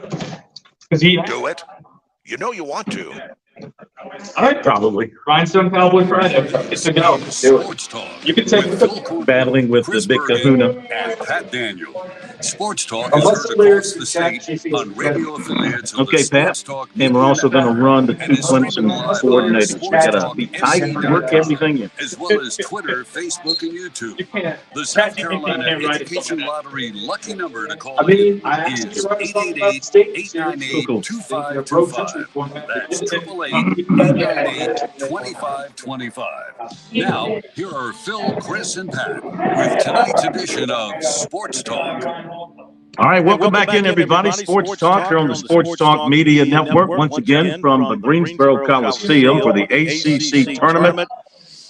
Because he Do it. You know you want to. I'd probably. Rhinestone Cowboy Friday. It's a go. Sports Talk. You can take with Phil Corker, battling with Chris the big Bergen, kahuna. and Pat Daniel. Sports Talk is heard across the state on radio affiliates of Okay, the Pat. Sports Talk And we're also going to run the and two is streaming Clemson live coordinators. We got to on be tight and work everything in. as well as Twitter, Facebook, and YouTube. The South Carolina Education Lottery lucky number to call in is 888-898-2525. That's 888-898-2525. Now, here are Phil, Chris, and Pat with tonight's edition of Sports Talk. All right, welcome back in, everybody. Sports Talk here on the Sports Talk Media Network. Once again, from the Greensboro Coliseum for the ACC tournament.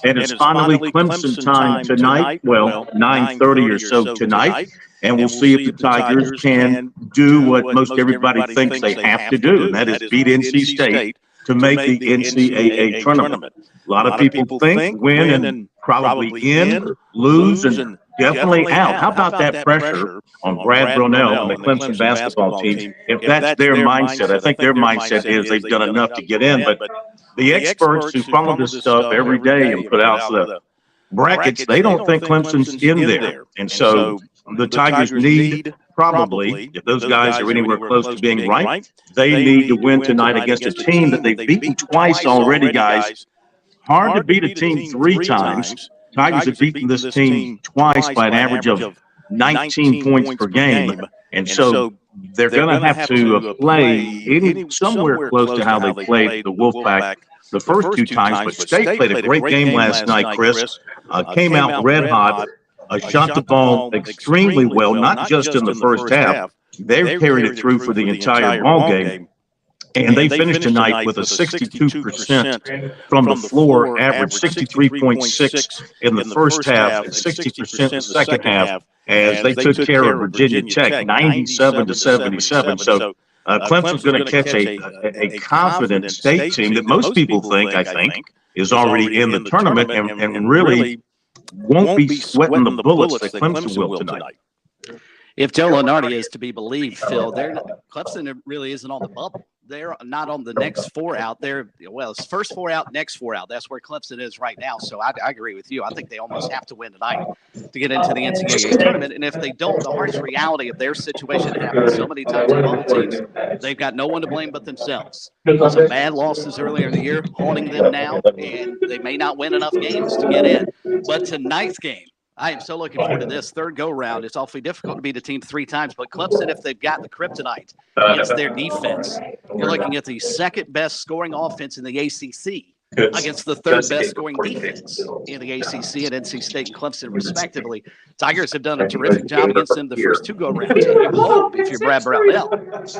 And it's finally Clemson time tonight. Well, 9:30 or so tonight. And we'll see if the Tigers can do what most everybody thinks they have to do, and that is beat NC State to make the NCAA tournament. A lot of people think win and probably in, lose, and definitely out. How about that pressure on Brad Brownell and the Clemson basketball team? If that's their mindset, I think their mindset is they've done enough to get in. But the experts who follow this stuff every day and put out the brackets, they don't think Clemson's in there. And so the Tigers need probably, if those guys are anywhere close to being right, they need to win tonight against a team that they've beaten twice already, guys. Hard to beat a team three times. Tigers have beaten this team twice by an average of 19 points per game. And so they're going to have to play somewhere close to how they played the Wolfpack the first two times. But State played a great game last night, Chris. Came out red hot, shot the ball extremely well, not just in the first half. They carried it through for the entire ball game. And they finished tonight with a 62% from the floor average, 63.6 in the first half and 60% in the second half, as they took care of Virginia Tech, 97-77. So Clemson's going to catch a confident State team that most people think, is already in the tournament and really won't be sweating the bullets that Clemson will tonight. If Joe Lunardi is to be believed, Phil, Clemson really isn't on the bubble. They're not on the next four out there. Well, it's first four out, next four out. That's where Clemson is right now. So I agree with you. I think they almost have to win tonight to get into the NCAA tournament. And if they don't, the harsh reality of their situation happens so many times with bubble teams, they've got no one to blame but themselves. Some bad losses earlier in the year, haunting them now, and they may not win enough games to get in. But tonight's game, I am so looking forward to this third go-round. It's awfully difficult to beat a team three times, but Clemson, if they've got the kryptonite, it's their defense. You're looking at the second-best scoring offense in the ACC against the third-best scoring defense in the ACC at NC State and Clemson, respectively. Tigers have done a terrific job against them the first two go-rounds. And you hope, if you're Brad Brownell,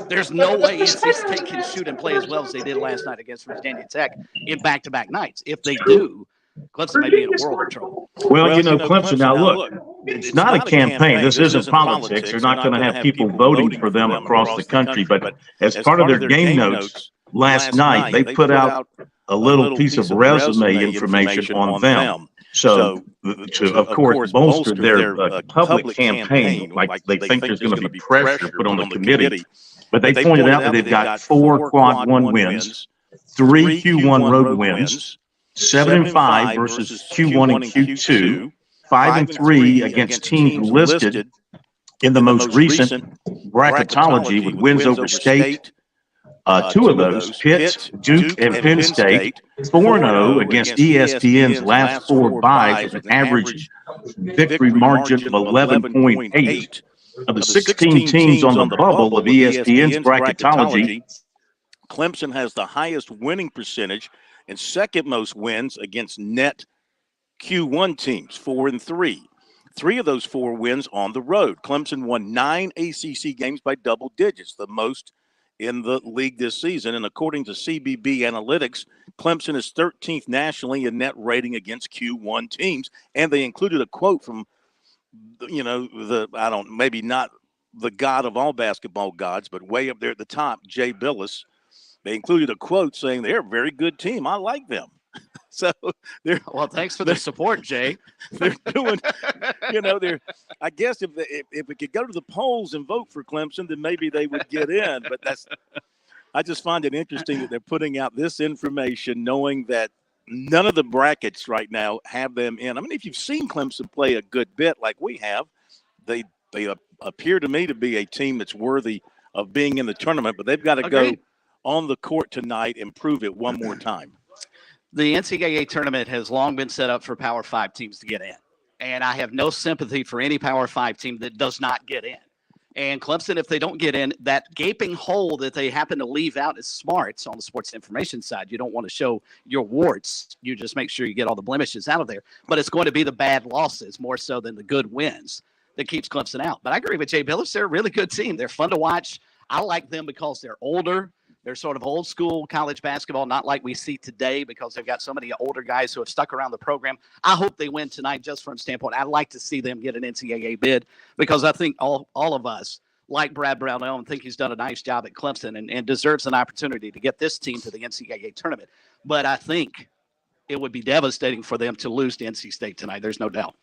there's no way NC State can shoot and play as well as they did last night against Virginia Tech in back-to-back nights. If they do, Clemson may be in a world of trouble. Well, Clemson, now look, it's not a campaign. This isn't politics. They're not going to have people voting for them across the country. But as part of their game notes last night, they put out a little piece of resume information on them. So, to, of course, bolster their public campaign, like they think there's going to be pressure put on the committee. But they pointed out that they've got 4 Quad 1 wins, 3 Q1 road wins, 7-5 versus Q1 and Q2, 5-3 against teams listed in the most recent bracketology with wins over State. 2 of those, Pitt, Duke, and Penn State, 4-0 against ESPN's last 4 byes with an average victory margin of 11.8. Of the 16 teams on the bubble of ESPN's bracketology, Clemson has the highest winning percentage and second most wins against net Q1 teams, 4-3. 3 of those 4 wins on the road. Clemson won 9 ACC games by double digits, the most in the league this season. And according to CBB Analytics, Clemson is 13th nationally in net rating against Q1 teams. And they included a quote from, maybe not the god of all basketball gods, but way up there at the top, Jay Billis. They included a quote saying they're a very good team. I like them. So they're Well, thanks for the support, Jay. they're doing, I guess if we could go to the polls and vote for Clemson, then maybe they would get in. But I just find it interesting that they're putting out this information, knowing that none of the brackets right now have them in. I mean, if you've seen Clemson play a good bit like we have, they appear to me to be a team that's worthy of being in the tournament, but they've got to go on the court tonight and prove it one more time. The NCAA tournament has long been set up for Power 5 teams to get in. And I have no sympathy for any Power 5 team that does not get in. And Clemson, if they don't get in, that gaping hole that they happen to leave out is smart on the sports information side. You don't want to show your warts. You just make sure you get all the blemishes out of there. But it's going to be the bad losses more so than the good wins that keeps Clemson out. But I agree with Jay Billis. They're a really good team. They're fun to watch. I like them because they're older. They're sort of old school college basketball, not like we see today because they've got so many older guys who have stuck around the program. I hope they win tonight just from a standpoint. I'd like to see them get an NCAA bid because I think all of us, like Brad Brownell, think he's done a nice job at Clemson and deserves an opportunity to get this team to the NCAA tournament. But I think it would be devastating for them to lose to NC State tonight. There's no doubt.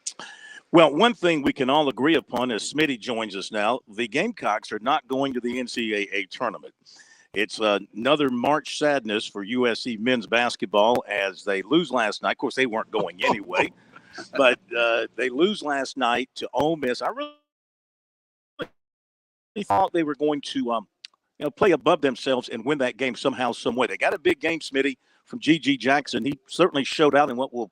Well, one thing we can all agree upon as Smitty joins us now, the Gamecocks are not going to the NCAA tournament. It's another March sadness for USC men's basketball as they lose last night. Of course, they weren't going anyway, but they lose last night to Ole Miss. I really thought they were going to play above themselves and win that game somehow, some way. They got a big game, Smitty, from G.G. Jackson. He certainly showed out in what will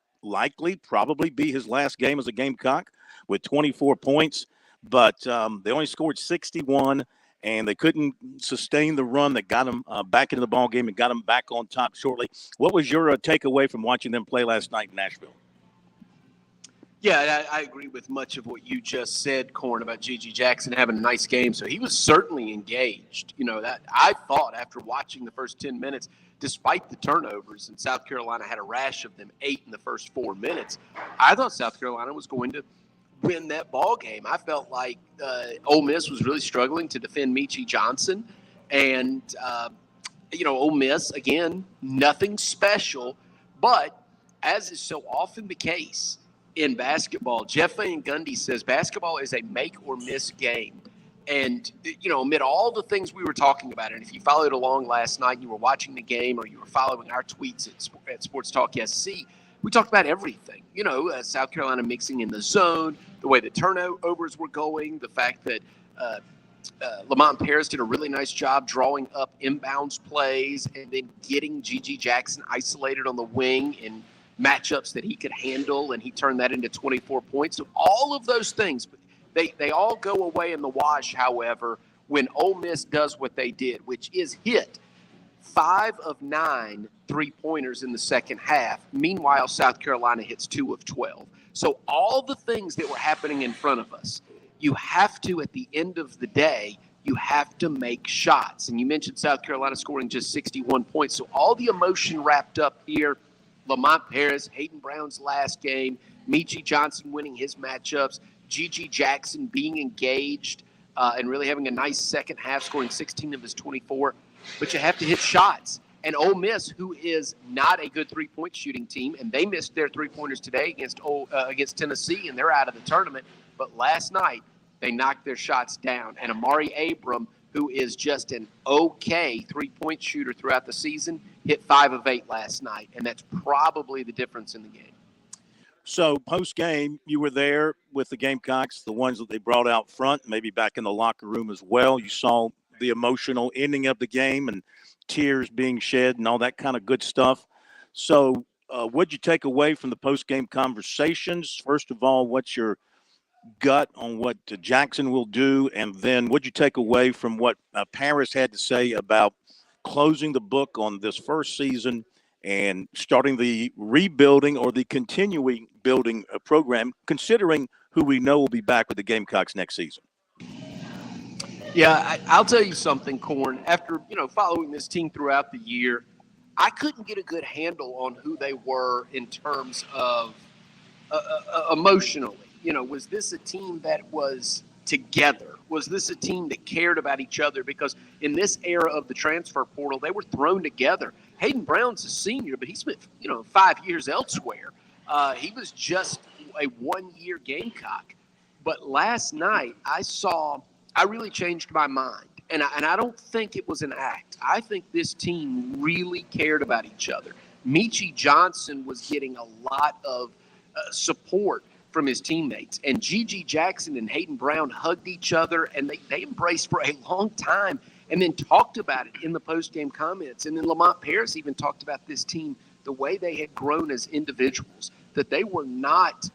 probably be his last game as a Gamecock with 24 points, but they only scored 61. And they couldn't sustain the run that got them back into the ball game and got them back on top shortly. What was your takeaway from watching them play last night in Nashville? Yeah, I agree with much of what you just said, Corn, about G.G. Jackson having a nice game. So he was certainly engaged. That I thought after watching the first 10 minutes, despite the turnovers, and South Carolina had a rash of them, 8 in the first 4 minutes, I thought South Carolina was going to win that ball game. I felt like Ole Miss was really struggling to defend Meechie Johnson. And, Ole Miss, again, nothing special. But as is so often the case in basketball, Jeff Van Gundy says basketball is a make or miss game. And, amid all the things we were talking about, and if you followed along last night, you were watching the game or you were following our tweets at Sports Talk SC, we talked about everything. South Carolina mixing in the zone, the way the turnovers were going, the fact that Lamont Paris did a really nice job drawing up inbounds plays and then getting G.G. Jackson isolated on the wing in matchups that he could handle, and he turned that into 24 points. So all of those things, they all go away in the wash, however, when Ole Miss does what they did, which is hit 5 of 9 3-pointers in the second half. Meanwhile, South Carolina hits 2 of 12. So all the things that were happening in front of us, you have to, at the end of the day, you have to make shots. And you mentioned South Carolina scoring just 61 points. So all the emotion wrapped up here, Lamont Paris, Hayden Brown's last game, Meechie Johnson winning his matchups, G.G. Jackson being engaged and really having a nice second half, scoring 16 of his 24. But you have to hit shots. And Ole Miss, who is not a good three-point shooting team, and they missed their three-pointers today against Tennessee, and they're out of the tournament. But last night, they knocked their shots down. And Amari Abram, who is just an okay three-point shooter throughout the season, hit 5 of 8 last night. And that's probably the difference in the game. So post-game, you were there with the Gamecocks, the ones that they brought out front, maybe back in the locker room as well. You saw the emotional ending of the game and tears being shed and all that kind of good stuff. So what'd you take away from the post-game conversations? First of all, what's your gut on what Jackson will do? And then what'd you take away from what Paris had to say about closing the book on this first season and starting the rebuilding or the continuing building program, considering who we know will be back with the Gamecocks next season? Yeah, I'll tell you something, Corn. After, following this team throughout the year, I couldn't get a good handle on who they were in terms of emotionally. Was this a team that was together? Was this a team that cared about each other? Because in this era of the transfer portal, they were thrown together. Hayden Brown's a senior, but he spent 5 years elsewhere. He was just a one-year Gamecock. But last night I really changed my mind. And I don't think it was an act. I think this team really cared about each other. Michie Johnson was getting a lot of support from his teammates. And G.G. Jackson and Hayden Brown hugged each other, and they embraced for a long time and then talked about it in the post-game comments. And then Lamont Paris even talked about this team, the way they had grown as individuals, that they were not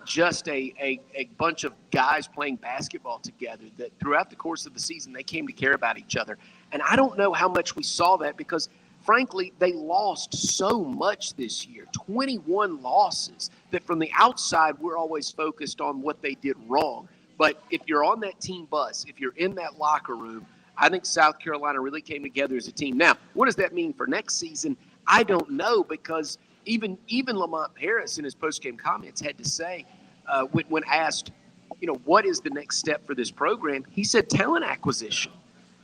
just a bunch of guys playing basketball together, that throughout the course of the season, they came to care about each other. And I don't know how much we saw that because, frankly, they lost so much this year, 21 losses, that from the outside, we're always focused on what they did wrong. But if you're on that team bus, if you're in that locker room, I think South Carolina really came together as a team. Now, what does that mean for next season? I don't know, because even Lamont Paris in his post-game comments had to say, when asked, what is the next step for this program? He said talent acquisition.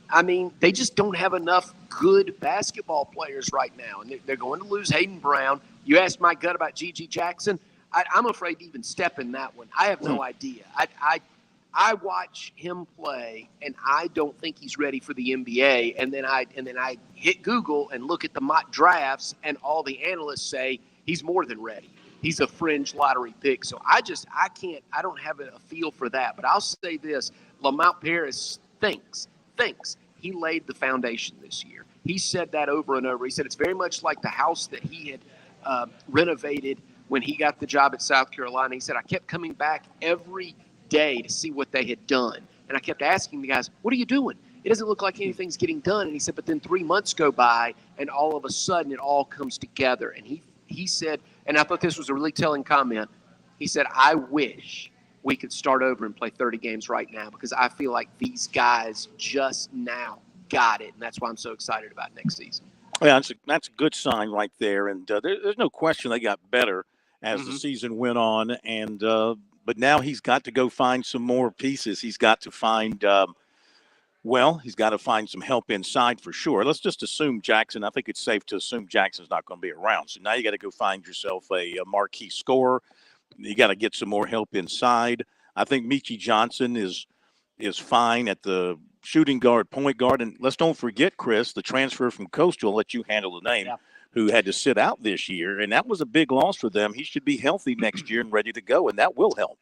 I mean, they just don't have enough good basketball players right now, and they're going to lose Hayden Brown. You asked my gut about G.G. Jackson. I'm afraid to even step in that one. I have no idea. I watch him play, and I don't think he's ready for the NBA. And then I hit Google and look at the mock drafts, and all the analysts say he's more than ready. He's a fringe lottery pick. So I don't have a feel for that. But I'll say this: Lamont Paris thinks he laid the foundation this year. He said that over and over. He said it's very much like the house that he had renovated when he got the job at South Carolina. He said, I kept coming back every day to see what they had done. And I kept asking the guys, what are you doing? It doesn't look like anything's getting done. And he said, but then 3 months go by, and all of a sudden it all comes together. And he said, and I thought this was a really telling comment, he said, I wish we could start over and play 30 games right now, because I feel like these guys just now got it. And that's why I'm so excited about next season. Yeah, that's a good sign right there. And there's no question they got better as the season went on. And but now he's got to go find some more pieces. He's got to find he's got to find some help inside for sure. Let's just assume Jackson. I think it's safe to assume Jackson's not going to be around. So now you got to go find yourself a marquee scorer. You got to get some more help inside. I think Michie Johnson is fine at the shooting guard, point guard. And let's don't forget, Chris, the transfer from Coastal, I'll let you handle the name, who had to sit out this year. And that was a big loss for them. He should be healthy next year and ready to go, and that will help.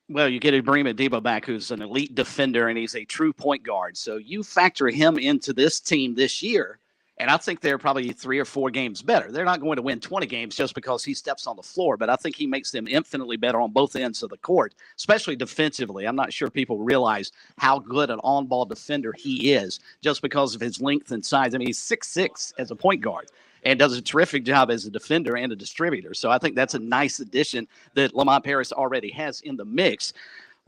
Well, you get Ibrahim Adiba back, who's an elite defender, and he's a true point guard. So you factor him into this team this year, and I think they're probably 3 or 4 games better. They're not going to win 20 games just because he steps on the floor, but I think he makes them infinitely better on both ends of the court, especially defensively. I'm not sure people realize how good an on-ball defender he is just because of his length and size. I mean, he's 6'6" as a point guard and does a terrific job as a defender and a distributor. So I think that's a nice addition that Lamont Paris already has in the mix.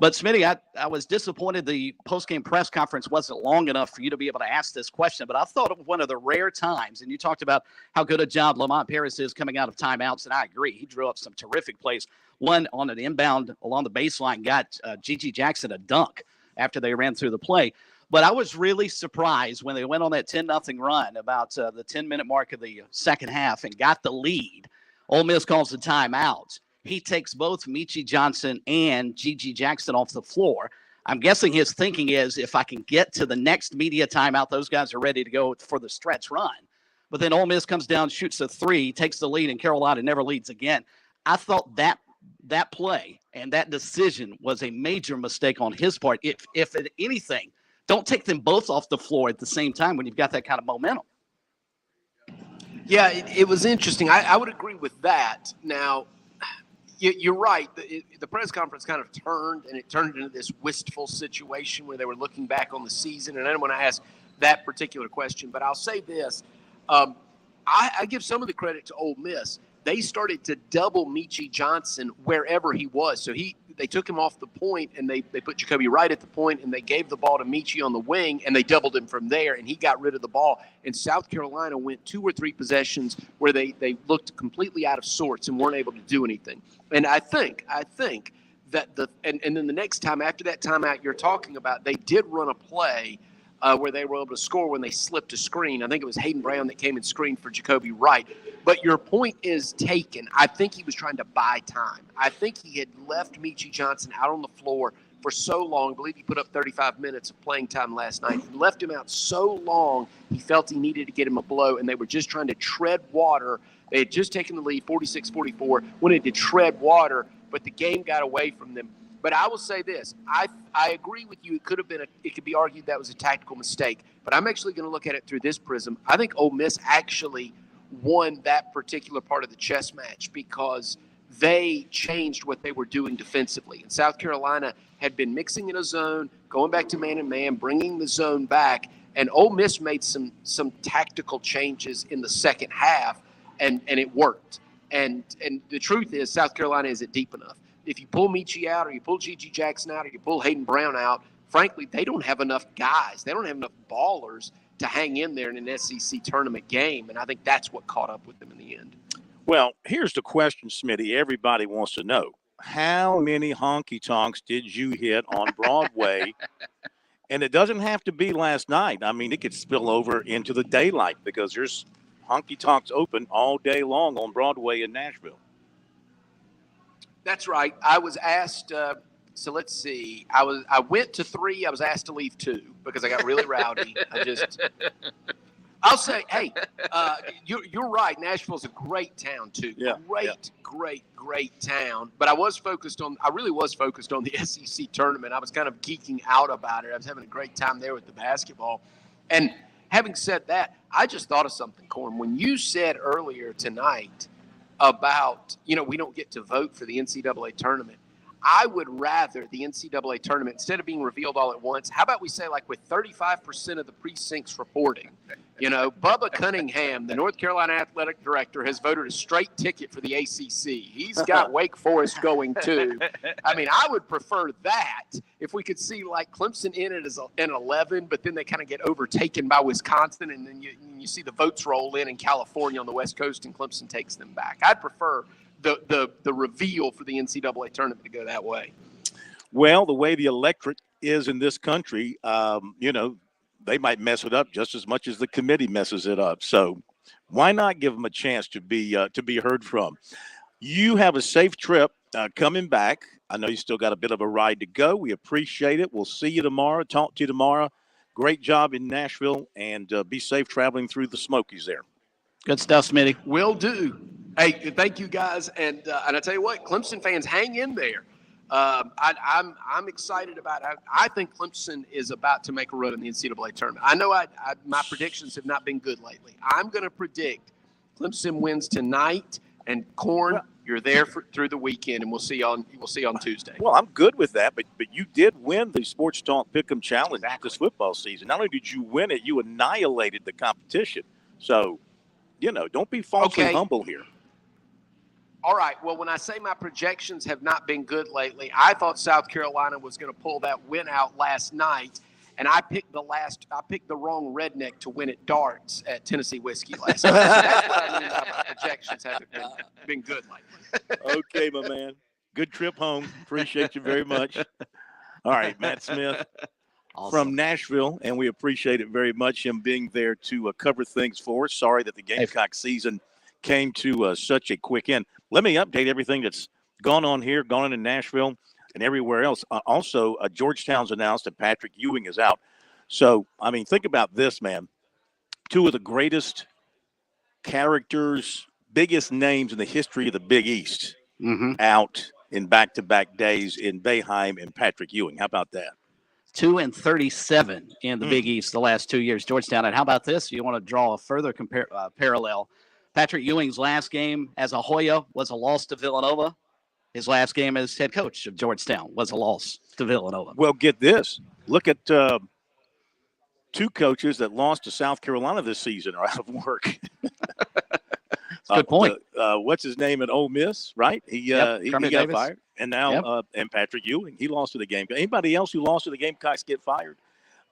But, Smitty, I was disappointed the postgame press conference wasn't long enough for you to be able to ask this question. But I thought it was one of the rare times, and you talked about how good a job Lamont Paris is coming out of timeouts, and I agree. He drew up some terrific plays. One on an inbound along the baseline got G.G. Jackson a dunk after they ran through the play. But I was really surprised when they went on that 10-0 run about the 10-minute mark of the second half and got the lead. Ole Miss calls the timeout. He takes both Michie Johnson and G.G. Jackson off the floor. I'm guessing his thinking is, if I can get to the next media timeout, those guys are ready to go for the stretch run. But then Ole Miss comes down, shoots a 3, takes the lead, and Carolina never leads again. I thought that play and that decision was a major mistake on his part. If anything, don't take them both off the floor at the same time when you've got that kind of momentum. Yeah, it was interesting. I would agree with that. Now, you're right. The press conference kind of turned into this wistful situation where they were looking back on the season. And I don't want to ask that particular question, but I'll say this. I give some of the credit to Ole Miss. They started to double Michie Johnson wherever he was. So they took him off the point, and they put Jacoby Wright at the point, and they gave the ball to Michie on the wing, and they doubled him from there, and he got rid of the ball. And South Carolina went 2 or 3 possessions where they looked completely out of sorts and weren't able to do anything. And I think and then the next time after that timeout you're talking about, they did run a play where they were able to score when they slipped a screen. I think it was Hayden Brown that came and screened for Jacoby Wright. But your point is taken. I think he was trying to buy time. I think he had left Michie Johnson out on the floor for so long. I believe he put up 35 minutes of playing time last night. He left him out so long, he felt he needed to get him a blow, and they were just trying to tread water. They had just taken the lead 46-44, wanted to tread water, but the game got away from them. But I will say this. I agree with you. It could be argued that was a tactical mistake, but I'm actually going to look at it through this prism. I think Ole Miss actually won that particular part of the chess match because they changed what they were doing defensively. And South Carolina had been mixing in a zone, going back to man-and-man, bringing the zone back, and Ole Miss made some tactical changes in the second half, and it worked. And the truth is, South Carolina isn't deep enough. If you pull Michie out or you pull G.G. Jackson out or you pull Hayden Brown out, frankly, they don't have enough guys. They don't have enough ballers to hang in there in an SEC tournament game, and I think that's what caught up with them in the end. Well, here's the question, Smitty. Everybody wants to know. How many honky-tonks did you hit on Broadway? And it doesn't have to be last night. I mean, it could spill over into the daylight because there's honky-tonks open all day long on Broadway in Nashville. That's right. I was asked so let's see. I went to 3. I was asked to leave 2 because I got really rowdy. I'll say, hey, you're right. Nashville's a great town too. Yeah, Great town. But I really was focused on the SEC tournament. I was kind of geeking out about it. I was having a great time there with the basketball. And having said that, I just thought of something, Corn. When you said earlier tonight about, we don't get to vote for the NCAA tournament, I would rather the NCAA tournament, instead of being revealed all at once, how about we say like with 35% of the precincts reporting, Bubba Cunningham, the North Carolina athletic director, has voted a straight ticket for the ACC. He's got Wake Forest going too. I mean, I would prefer that if we could see like Clemson in it as an 11, but then they kind of get overtaken by Wisconsin, and then you see the votes roll in California on the West Coast, and Clemson takes them back. I'd prefer the reveal for the NCAA tournament to go that way. Well, the way the electorate is in this country, they might mess it up just as much as the committee messes it up. So why not give them a chance to be heard from? You have a safe trip coming back. I know you still got a bit of a ride to go. We appreciate it. We'll see you tomorrow. Talk to you tomorrow. Great job in Nashville, and be safe traveling through the Smokies there. Good stuff, Smitty. Will do. Hey, thank you guys, and I tell you what, Clemson fans, hang in there. I'm excited about it. I think Clemson is about to make a run in the NCAA tournament. I know my predictions have not been good lately. I'm going to predict Clemson wins tonight, and Corn, you're there through the weekend, and we'll see you on Tuesday. Well, I'm good with that, but you did win the Sports Talk Pick'em Challenge this football season. Not only did you win it, you annihilated the competition. So, don't be falsely humble here. All right. Well, when I say my projections have not been good lately, I thought South Carolina was going to pull that win out last night, and I picked the wrong redneck to win at darts at Tennessee Whiskey last night. So that's what I mean by my projections haven't been good lately. Okay, my man. Good trip home. Appreciate you very much. All right, Matt Smith from Nashville, and we appreciate it very much, him being there to cover things for us. Sorry that the Gamecock season came to such a quick end. Let me update everything that's gone on here, gone on in Nashville, and everywhere else. Also, Georgetown's announced that Patrick Ewing is out. So, I mean, think about this, man. 2 of the greatest characters, biggest names in the history of the Big East out in back-to-back days in Boeheim and Patrick Ewing. How about that? 2-37 in the Big East the last 2 years, Georgetown. And how about this? You want to draw a further parallel. Patrick Ewing's last game as a Hoya was a loss to Villanova. His last game as head coach of Georgetown was a loss to Villanova. Well, get this. Look at 2 coaches that lost to South Carolina this season are out of work. Good point. What's his name at Ole Miss, right? He got fired. And now and Patrick Ewing, he lost to the Gamecocks. Anybody else who lost to the Gamecocks get fired?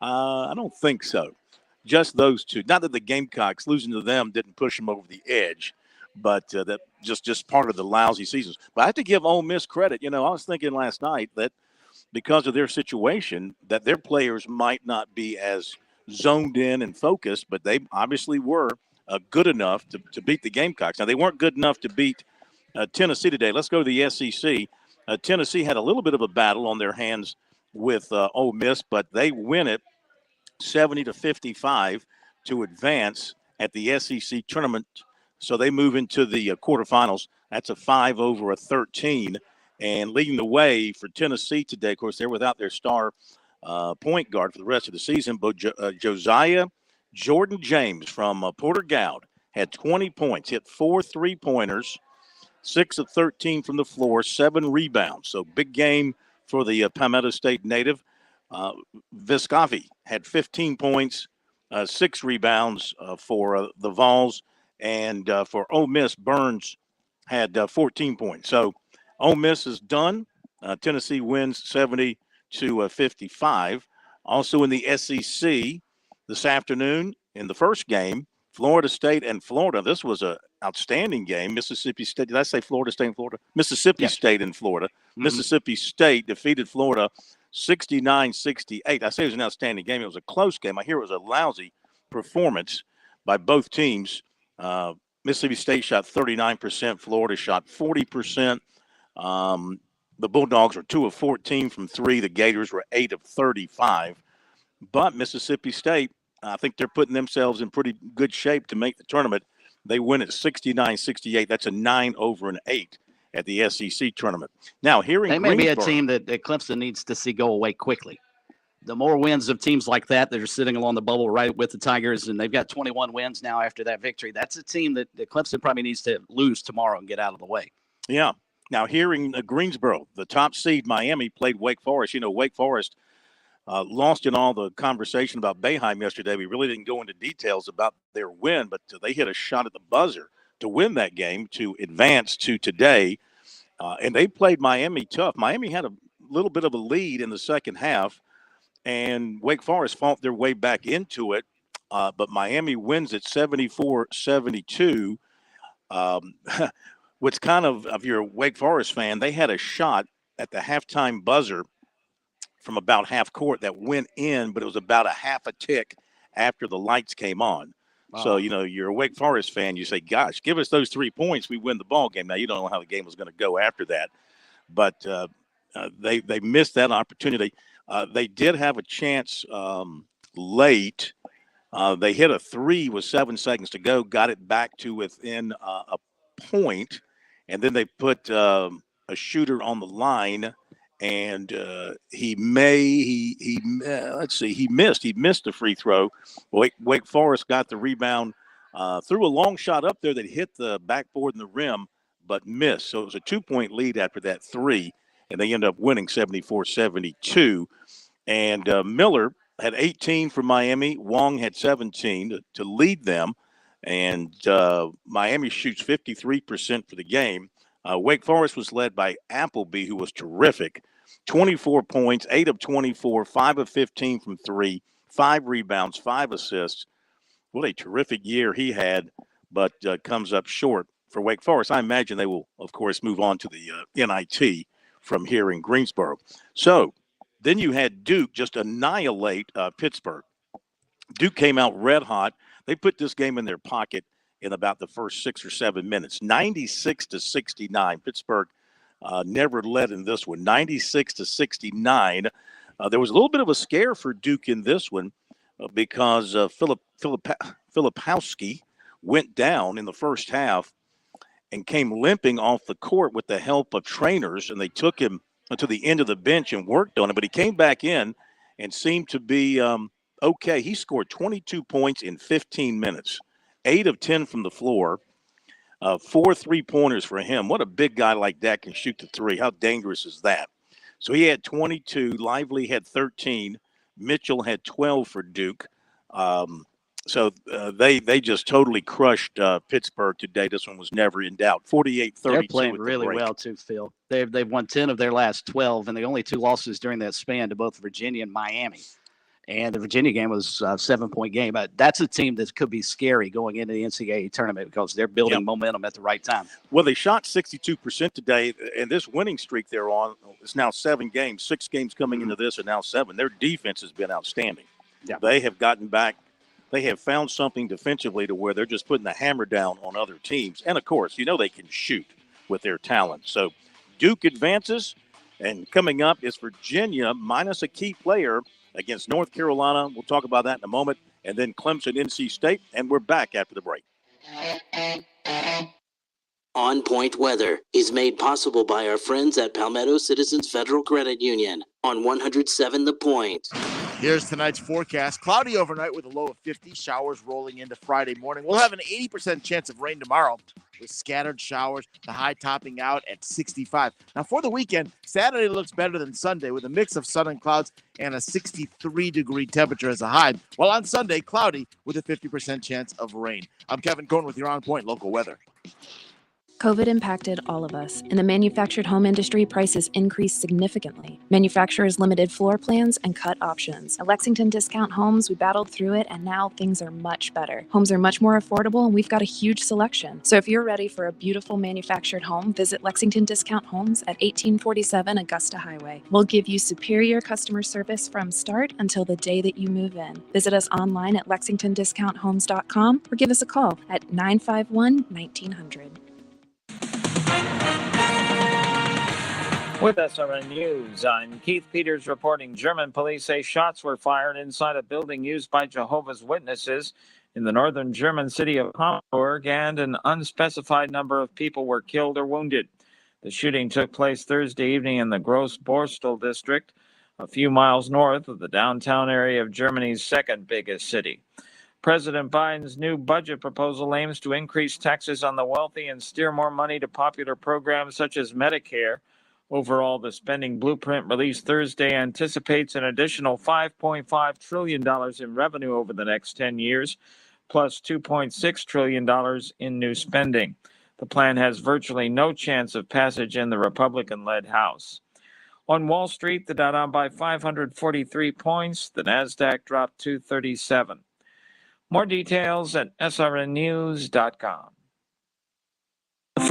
I don't think so. Just those 2. Not that the Gamecocks losing to them didn't push them over the edge, but that just part of the lousy seasons. But I have to give Ole Miss credit. I was thinking last night that because of their situation, that their players might not be as zoned in and focused, but they obviously were good enough to beat the Gamecocks. Now, they weren't good enough to beat Tennessee today. Let's go to the SEC. Tennessee had a little bit of a battle on their hands with Ole Miss, but they win it 70-55 to advance at the SEC tournament. So they move into the quarterfinals. That's a 5-13. And leading the way for Tennessee today, of course, they're without their star point guard for the rest of the season. But Josiah Jordan James from Porter Gaud had 20 points, hit 4 3-pointers, 6 of 13 from the floor, 7 rebounds. So big game for the Palmetto State native. Viscavi had 15 points, 6 rebounds for the Vols. And for Ole Miss, Burns had 14 points. So Ole Miss is done. Tennessee wins 70-55. Also in the SEC this afternoon in the first game, Florida State and Florida. This was an outstanding game. Mississippi State. Did I say Florida State and Florida? Mississippi State and Florida. Mm-hmm. Mississippi State defeated Florida 69-68. I say it was an outstanding game. It was a close game. I hear it was a lousy performance by both teams. Mississippi State shot 39%. Florida shot 40%. The Bulldogs were 2 of 14 from 3. The Gators were 8 of 35. But Mississippi State, I think they're putting themselves in pretty good shape to make the tournament. They win at 69-68. That's a 9-8 at the SEC tournament. Now, here in Greensboro, they may be a team that Clemson needs to see go away quickly. The more wins of teams like that are sitting along the bubble right with the Tigers, and they've got 21 wins now after that victory, that's a team that Clemson probably needs to lose tomorrow and get out of the way. Yeah. Now, here in Greensboro, the top seed Miami played Wake Forest. Wake Forest lost in all the conversation about Boeheim yesterday. We really didn't go into details about their win, but they hit a shot at the buzzer to win that game to advance to today. And they played Miami tough. Miami had a little bit of a lead in the second half, and Wake Forest fought their way back into it. But Miami wins at 74-72. What's kind of, if you're a Wake Forest fan, they had a shot at the halftime buzzer from about half court that went in, but it was about a half a tick after the lights came on. Wow. So, you're a Wake Forest fan. You say, gosh, give us those 3 points. We win the ball game. Now, you don't know how the game was going to go after that. But they missed that opportunity. They did have a chance late. They hit a 3 with 7 seconds to go, got it back to within a point. And then they put a shooter on the line, and he missed. He missed the free throw. Wake Forest got the rebound, threw a long shot up there that hit the backboard and the rim, but missed. So it was a 2-point lead after that 3, and they ended up winning 74-72. And Miller had 18 for Miami. Wong had 17 to lead them. And Miami shoots 53% for the game. Wake Forest was led by Appleby, who was terrific. 24 points, 8 of 24, 5 of 15 from 3, 5 rebounds, 5 assists. What a terrific year he had, but comes up short for Wake Forest. I imagine they will, of course, move on to the NIT from here in Greensboro. So then you had Duke just annihilate Pittsburgh. Duke came out red hot. They put this game in their pocket in about the first 6 or 7 minutes, 96-69. Pittsburgh never led in this one, 96-69. There was a little bit of a scare for Duke in this one because Filipowski went down in the first half and came limping off the court with the help of trainers, and they took him to the end of the bench and worked on it. But he came back in and seemed to be okay. He scored 22 points in 15 minutes, 8 of 10 from the floor, 4 3-pointers for him. What a big guy like that can shoot the 3. How dangerous is that? So he had 22. Lively had 13. Mitchell had 12 for Duke. So they just totally crushed Pittsburgh today. This one was never in doubt. 48-32. They're playing really well too, Phil. They've won 10 of their last 12, and the only 2 losses during that span to both Virginia and Miami. And the Virginia game was a 7-point game. But that's a team that could be scary going into the NCAA tournament because they're building momentum at the right time. Well, they shot 62% today, and this winning streak they're on is now 7 games. 6 games coming into this are now 7. Their defense has been outstanding. Yeah. They have gotten back. They have found something defensively to where they're just putting the hammer down on other teams. And, of course, they can shoot with their talent. So Duke advances, and coming up is Virginia minus a key player against North Carolina. We'll talk about that in a moment. And then Clemson, NC State, and we're back after the break. On Point Weather is made possible by our friends at Palmetto Citizens Federal Credit Union on 107 The Point. Here's tonight's forecast. Cloudy overnight with a low of 50. Showers rolling into Friday morning. We'll have an 80% chance of rain tomorrow with scattered showers, the high topping out at 65. Now for the weekend, Saturday looks better than Sunday with a mix of sun and clouds and a 63-degree temperature as a high. While on Sunday, cloudy with a 50% chance of rain. I'm Kevin Cohn with your On Point local weather. COVID impacted all of us. In the manufactured home industry, prices increased significantly. Manufacturers limited floor plans and cut options. At Lexington Discount Homes, we battled through it, and now things are much better. Homes are much more affordable, and we've got a huge selection. So if you're ready for a beautiful manufactured home, visit Lexington Discount Homes at 1847 Augusta Highway. We'll give you superior customer service from start until the day that you move in. Visit us online at lexingtondiscounthomes.com or give us a call at 951-1900. With SRN News, I'm Keith Peters reporting German police say shots were fired inside a building used by Jehovah's Witnesses in the northern German city of Hamburg, and an unspecified number of people were killed or wounded. The shooting took place Thursday evening in the Grossborstel district, a few miles north of the downtown area of Germany's second biggest city. President Biden's new budget proposal aims to increase taxes on the wealthy and steer more money to popular programs such as Medicare. Overall, the spending blueprint released Thursday anticipates an additional $5.5 trillion in revenue over the next 10 years, plus $2.6 trillion in new spending. The plan has virtually no chance of passage in the Republican-led House. On Wall Street, the Dow down by 543 points. The Nasdaq dropped 237. More details at srnnews.com.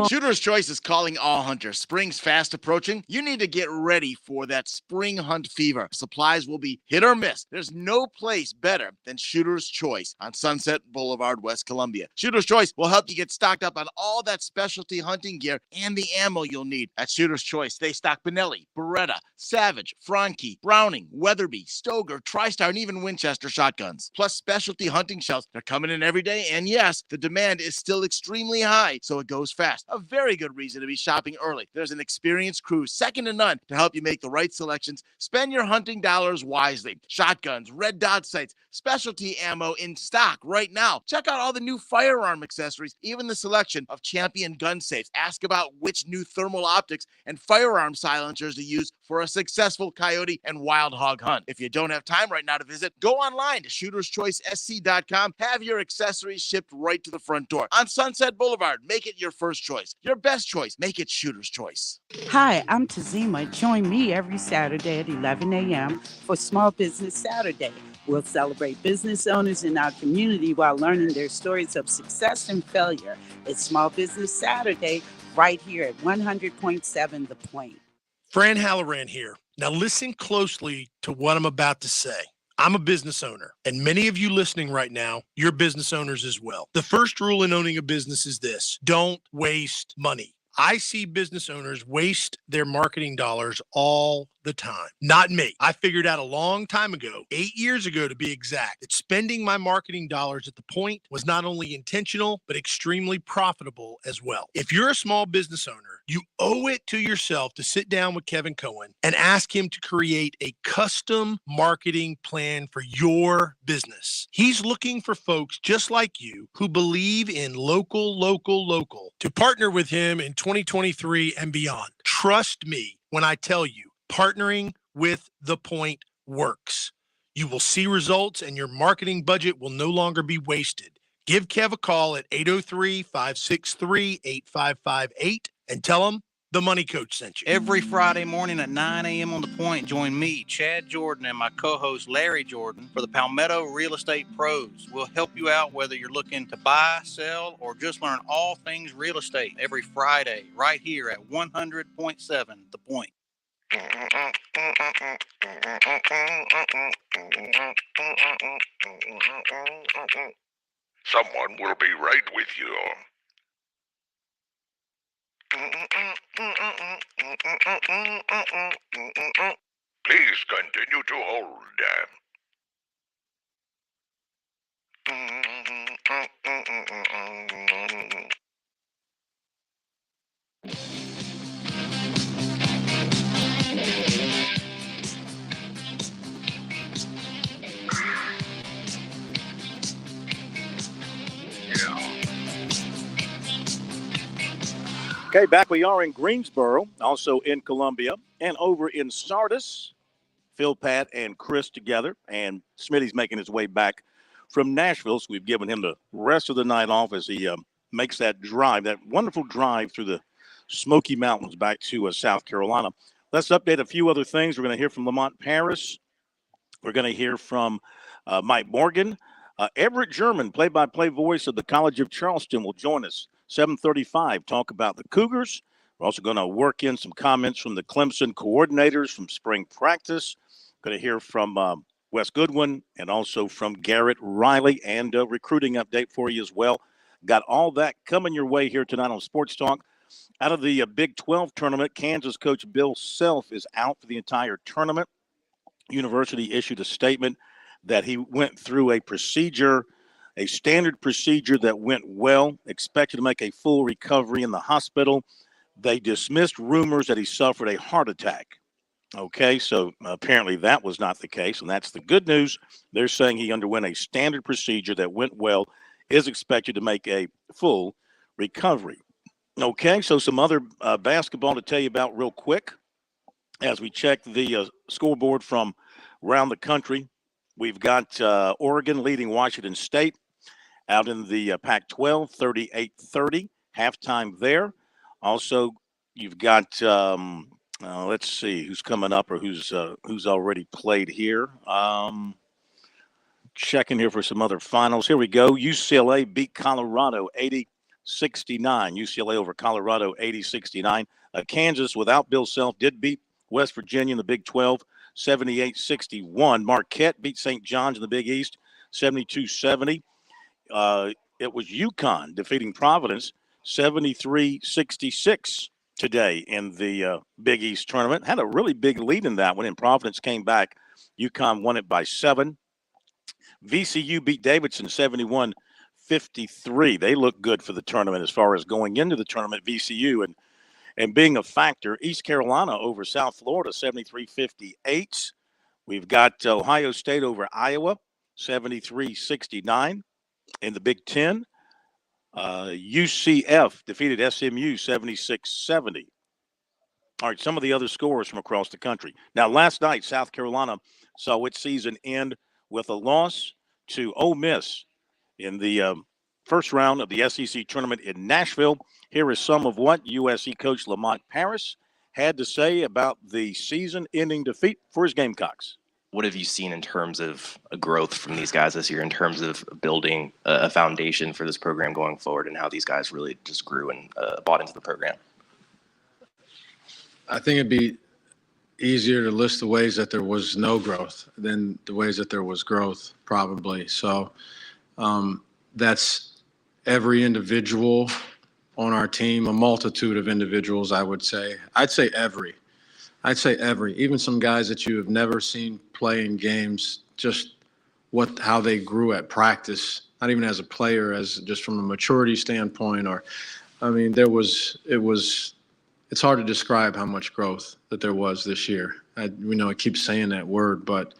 Shooter's Choice is calling all hunters. Spring's fast approaching. You need to get ready for that spring hunt fever. Supplies will be hit or miss. There's no place better than Shooter's Choice on Sunset Boulevard, West Columbia. Shooter's Choice will help you get stocked up on all that specialty hunting gear and the ammo you'll need. At Shooter's Choice, they stock Benelli, Beretta, Savage, Franke, Browning, Weatherby, Stoger, TriStar, and even Winchester shotguns. Plus specialty hunting shells. They're coming in every day, and yes, the demand is still extremely high, so it goes fast. A very good reason to be shopping early. There's an experienced crew, second to none, to help you make the right selections. Spend your hunting dollars wisely. Shotguns, red dot sights, specialty ammo in stock right now. Check out all the new firearm accessories, even the selection of Champion gun safes. Ask about which new thermal optics and firearm silencers to use for a successful coyote and wild hog hunt. If you don't have time right now to visit, go online to shooterschoicesc.com. Have your accessories shipped right to the front door. On Sunset Boulevard, make it your first choice. Your best choice. Make it Shooter's Choice. Hi, I'm Tazima. Join me every Saturday at 11 a.m. for Small Business Saturday. We'll celebrate business owners in our community while learning their stories of success and failure. It's Small Business Saturday right here at 100.7 The Point. Fran Halloran here. Now listen closely to what I'm about to say. I'm a business owner, and many of you listening right now, you're business owners as well. The first rule in owning a business is this: don't waste money. I see business owners waste their marketing dollars all the time. Not me. I figured out a long time ago, 8 years ago to be exact, that spending my marketing dollars at the Point was not only intentional, but extremely profitable as well. If you're a small business owner, you owe it to yourself to sit down with Kevin Cohen and ask him to create a custom marketing plan for your business. He's looking for folks just like you who believe in local to partner with him in 2023 and beyond. Trust me when I tell you, partnering with The Point works. You will see results and your marketing budget will no longer be wasted. Give Kev a call at 803-563-8558 and tell him the Money Coach sent you. Every Friday morning at 9 a.m. on The Point, join me, Chad Jordan, and my co-host Larry Jordan for the Palmetto Real Estate Pros. We'll help you out whether you're looking to buy, sell, or just learn all things real estate every Friday right here at 100.7 The Point. Someone will be right with you. Please continue to hold. Okay, back we are in Greensboro, also in Columbia, and over in Sardis. Phil, Pat, and Chris together, and Smitty's making his way back from Nashville, so we've given him the rest of the night off as he makes that drive, that wonderful drive through the Smoky Mountains back to South Carolina. Let's update a few other things. We're going to hear from Lamont Paris. We're going to hear from Mike Morgan. Everett German, play-by-play voice of the College of Charleston, will join us. 7:35, talk about the Cougars. We're also going to work in some comments from the Clemson coordinators from spring practice. Going to hear from Wes Goodwin and also from Garrett Riley, and a recruiting update for you as well. Got all that coming your way here tonight on Sports Talk. Out of the Big 12 tournament, Kansas coach Bill Self is out for the entire tournament. University issued a statement that he went through a procedure, a standard procedure that went well, expected to make a full recovery in the hospital. They dismissed rumors that he suffered a heart attack. Okay, so apparently that was not the case, and that's the good news. They're saying he underwent a standard procedure that went well, is expected to make a full recovery. Okay, so some other basketball to tell you about real quick. As we check the scoreboard from around the country, we've got Oregon leading Washington State out in the Pac-12, 38-30, halftime there. Also, you've got let's see who's coming up or who's already played here. Checking here for some other finals. Here we go. UCLA beat Colorado 80-69. UCLA over Colorado 80-69. Kansas, without Bill Self, did beat West Virginia in the Big 12 78-61. Marquette beat St. John's in the Big East 72-70. It was UConn defeating Providence 73-66 today in the Big East tournament. Had a really big lead in that one, and Providence came back. UConn won it by 7. VCU beat Davidson 71-53. They look good for the tournament as far as going into the tournament, VCU, and being a factor. East Carolina over South Florida 73-58. We've got Ohio State over Iowa 73-69. In the Big Ten, UCF defeated SMU 76-70. All right, some of the other scores from across the country. Now, last night, South Carolina saw its season end with a loss to Ole Miss in the first round of the SEC tournament in Nashville. Here is some of what USC coach Lamont Paris had to say about the season-ending defeat for his Gamecocks. What have you seen in terms of a growth from these guys this year, in terms of building a foundation for this program going forward, and how these guys really just grew and bought into the program? I think it'd be easier to list the ways that there was no growth than the ways that there was growth, probably. So that's every individual on our team, a multitude of individuals, I would say. I'd say every. Even some guys that you have never seen play in games, just how they grew at practice, not even as a player, as just from a maturity standpoint. It's hard to describe how much growth that there was this year. We know I keep saying that word, but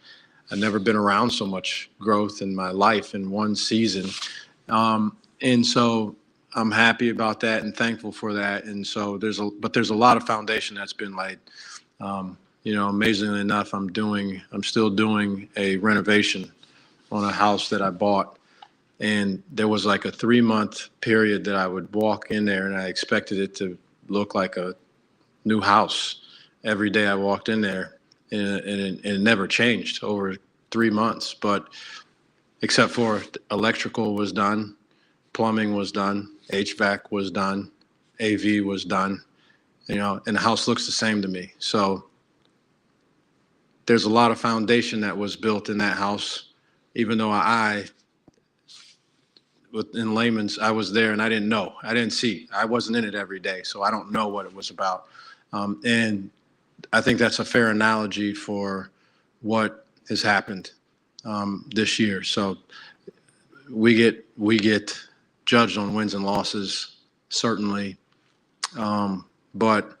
I've never been around so much growth in my life in one season. And so I'm happy about that and thankful for that. And so there's a lot of foundation that's been laid. Amazingly enough, I'm still doing a renovation on a house that I bought, and there was like a 3-month period that I would walk in there and I expected it to look like a new house every day I walked in there, and it never changed over 3 months. But except for electrical was done, plumbing was done, HVAC was done, AV was done, and the house looks the same to me. So there's a lot of foundation that was built in that house, even though in layman's, I was there and I didn't know. I didn't see. I wasn't in it every day, so I don't know what it was about. And I think that's a fair analogy for what has happened this year. So we get judged on wins and losses, certainly, but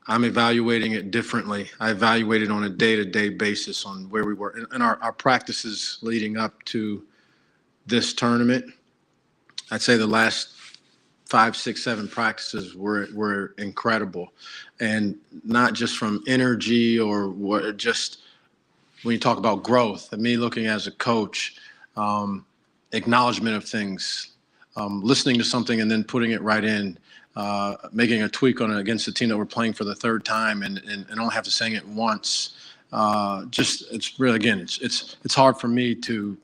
I'm evaluating it differently. I evaluate it on a day-to-day basis on where we were. And our practices leading up to this tournament, I'd say the last 5, 6, 7 practices were incredible. And not just from energy or what, just when you talk about growth, and me looking as a coach, acknowledgement of things, listening to something and then putting it right in, making a tweak on it against a team that we're playing for the third time and only have to sing it once. It's really, again, it's hard for me to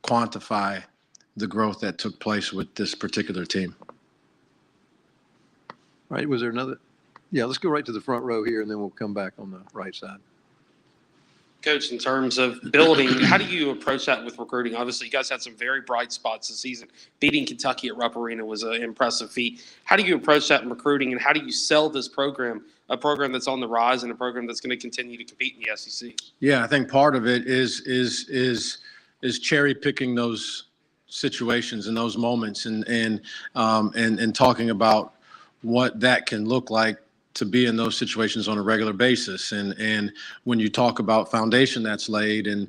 quantify the growth that took place with this particular team. All right, was there another? Yeah, let's go right to the front row here, and then we'll come back on the right side. Coach, in terms of building, how do you approach that with recruiting? Obviously, you guys had some very bright spots this season. Beating Kentucky at Rupp Arena was an impressive feat. How do you approach that in recruiting, and how do you sell this program, a program that's on the rise and a program that's going to continue to compete in the SEC? Yeah, I think part of it is cherry picking those situations and those moments and talking about what that can look like to be in those situations on a regular basis. And when you talk about foundation that's laid and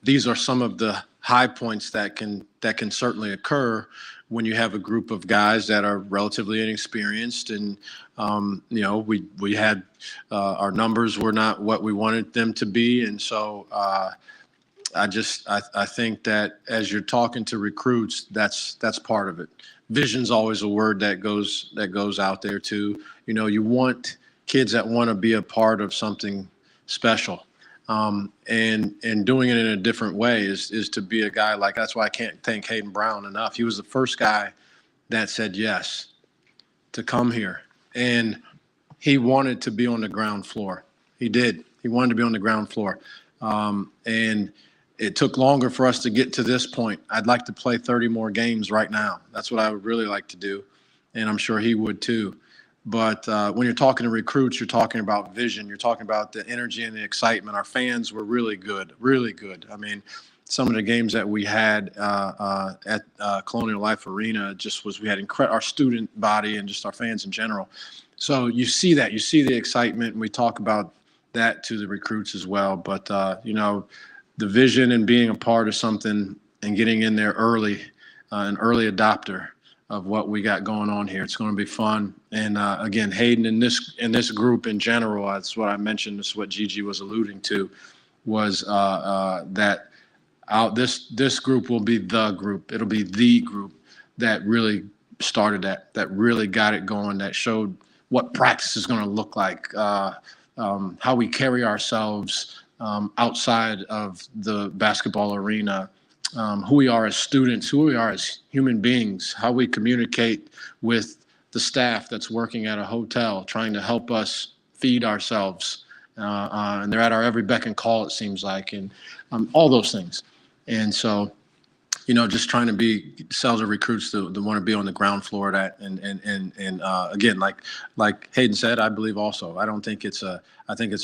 these are some of the high points that can certainly occur when you have a group of guys that are relatively inexperienced and we had our numbers were not what we wanted them to be. And so I think that as you're talking to recruits, that's part of it. Vision's always a word that goes out there too. You want kids that want to be a part of something special, and doing it in a different way is to be a guy like. That's why I can't thank Hayden Brown enough. He was the first guy that said yes to come here, and he wanted to be on the ground floor. He did. He wanted to be on the ground floor, and it took longer for us to get to this point. I'd like to play 30 more games right now. That's what I would really like to do, and I'm sure he would too. But when you're talking to recruits, you're talking about vision. You're talking about the energy and the excitement. Our fans were really good, really good. I mean, some of the games that we had at Colonial Life Arena we had our student body and just our fans in general. So you see that. You see the excitement, and we talk about that to the recruits as well. But, the vision and being a part of something and getting in there early, an early adopter of what we got going on here. It's going to be fun. And again, Hayden in this group in general, that's what I mentioned. This is what Gigi was alluding to, was that this group will be the group. It'll be the group that really started that really got it going, that showed what practice is going to look like, how we carry ourselves outside of the basketball arena, who we are as students, who we are as human beings, how we communicate with the staff that's working at a hotel, trying to help us feed ourselves. And they're at our every beck and call, it seems like, and all those things. And so, just trying to sell the recruits to want to be on the ground floor of that. And again, like Hayden said, I believe also, I think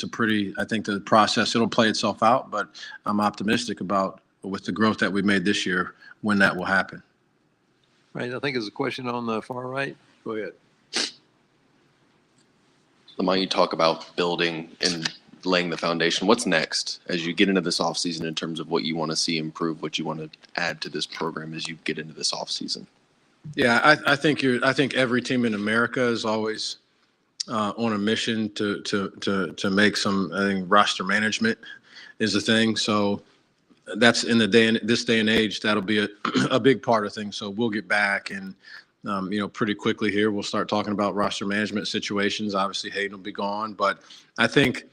the process, it'll play itself out, but I'm optimistic about with the growth that we made this year, when that will happen. Right. I think there's a question on the far right. Go ahead. Lamont, you talk about building and laying the foundation. What's next as you get into this offseason in terms of what you want to see improve, what you want to add to this program as you get into this offseason? Yeah, I think every team in America is always on a mission to make some. I think roster management is a thing. So that's this day and age, that'll be a big part of things. So we'll get back and pretty quickly here. We'll start talking about roster management situations. Obviously, Hayden will be gone, but I think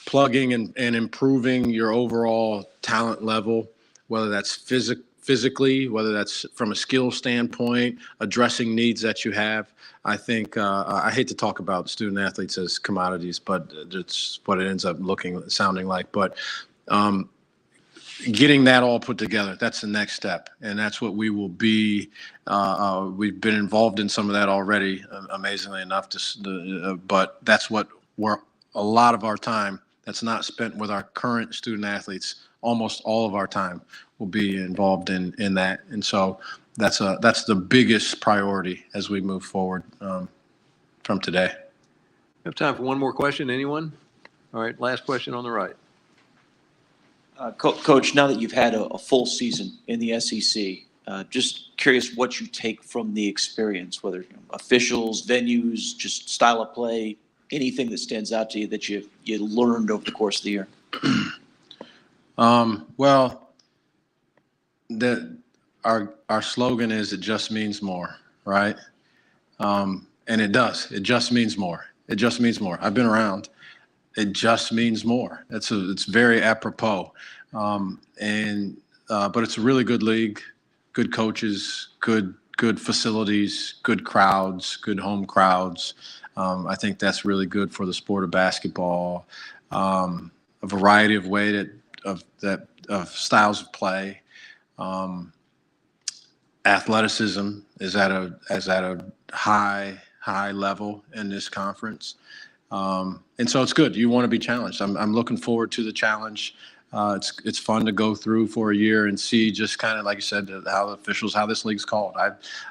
plugging and improving your overall talent level, whether that's physically, whether that's from a skill standpoint, addressing needs that you have. I think I hate to talk about student athletes as commodities, but it's what it ends up sounding like. But getting that all put together, that's the next step, and that's what we will be. We've been involved in some of that already, amazingly enough. But that's what a lot of our time that's not spent with our current student athletes. Almost all of our time will be involved in that, and so that's the biggest priority as we move forward from today. We have time for one more question. Anyone? All right, last question on the right. Coach, now that you've had a full season in the SEC, just curious what you take from the experience, whether officials, venues, just style of play, anything that stands out to you that you learned over the course of the year. Well, our slogan is "It just means more," right? And it does. It just means more. It just means more. I've been around. It just means more. It's very apropos. But it's a really good league, good coaches, good facilities, good crowds, good home crowds. I think that's really good for the sport of basketball. A variety of of styles of play. Athleticism is at a high level in this conference. And so it's good. You want to be challenged. I'm looking forward to the challenge. It's fun to go through for a year and see just kind of, like you said, how this league's called.